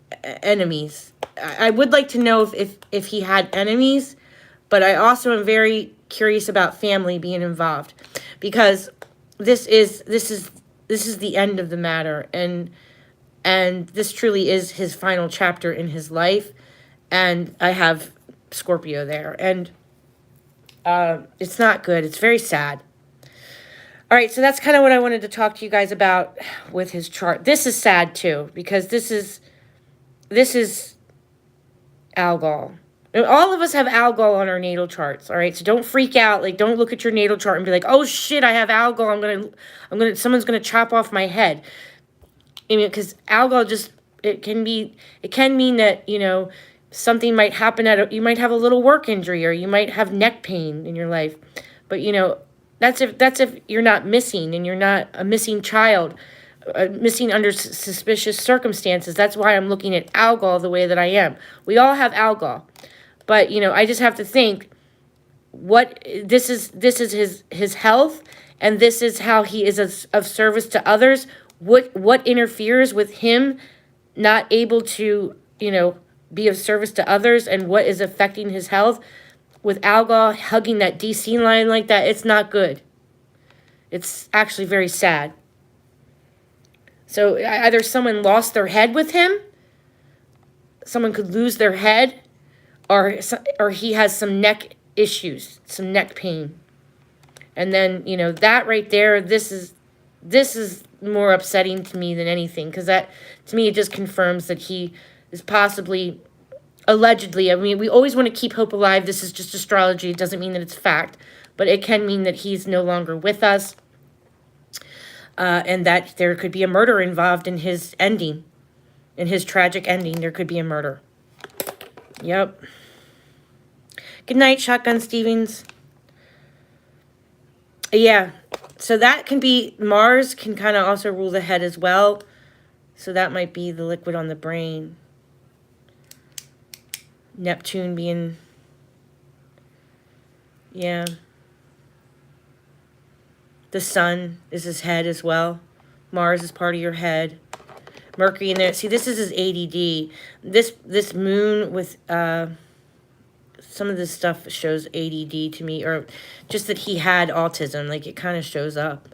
S1: enemies. I would like to know if he had enemies, but I also am very curious about family being involved, because this is the end of the matter, and this truly is his final chapter in his life, and I have Scorpio there, and it's not good. It's very sad. All right, so that's kind of what I wanted to talk to you guys about with his chart. This is sad too, because this is Algol. All of us have Algol on our natal charts, all right? So don't freak out. Like, don't look at your natal chart and be like, "Oh shit, I have Algol. Someone's gonna chop off my head." I mean, because Algol it can mean that something might happen you might have a little work injury, or you might have neck pain in your life, but that's if you're not missing, and you're not a missing child. Missing under suspicious circumstances. That's why I'm looking at Algol the way that I am. We all have Algol, but I just have to think this is his health, and this is how he is of service to others. What interferes with him not able to be of service to others, and what is affecting his health with Algol hugging that DC line like that? It's not good. It's actually very sad. So either someone lost their head with him, someone could lose their head, or he has some neck issues, some neck pain. And then, that right there, this is more upsetting to me than anything, because that, to me, it just confirms that he is possibly, allegedly, I mean, we always want to keep hope alive. This is just astrology. It doesn't mean that it's fact, but it can mean that he's no longer with us. And that there could be a murder involved in his ending. In his tragic ending, there could be a murder. Yep. Good night, Shotgun Stevens. Yeah. So that can be, Mars can kind of also rule the head as well. So that might be the liquid on the brain. Neptune being, yeah. The sun is his head as well. Mars is part of your head. Mercury in there. See, this is his ADD. This moon with some of this stuff shows ADD to me, or just that he had autism. Like, it kind of shows up.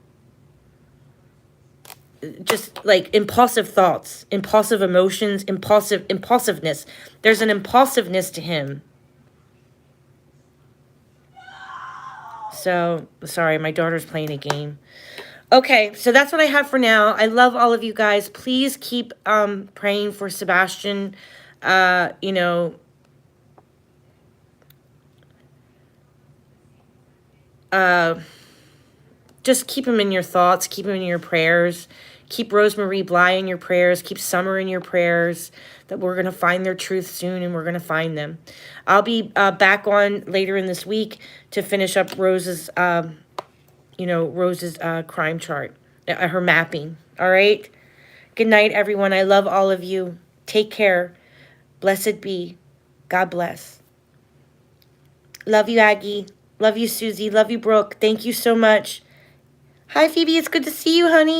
S1: Just like impulsive thoughts, impulsive emotions, impulsiveness. There's an impulsiveness to him. So, sorry, my daughter's playing a game. Okay, so that's what I have for now. I love all of you guys. Please keep praying for Sebastian. You know, just keep him in your thoughts. Keep him in your prayers. Keep Rose Marie Bly in your prayers. Keep Summer in your prayers. That we're going to find their truth soon, and we're going to find them. I'll be back on later in this week to finish up Rose's, you know, Rose's crime chart, her mapping. All right? Good night, everyone. I love all of you. Take care. Blessed be. God bless. Love you, Aggie. Love you, Susie. Love you, Brooke. Thank you so much. Hi, Phoebe. It's good to see you, honey.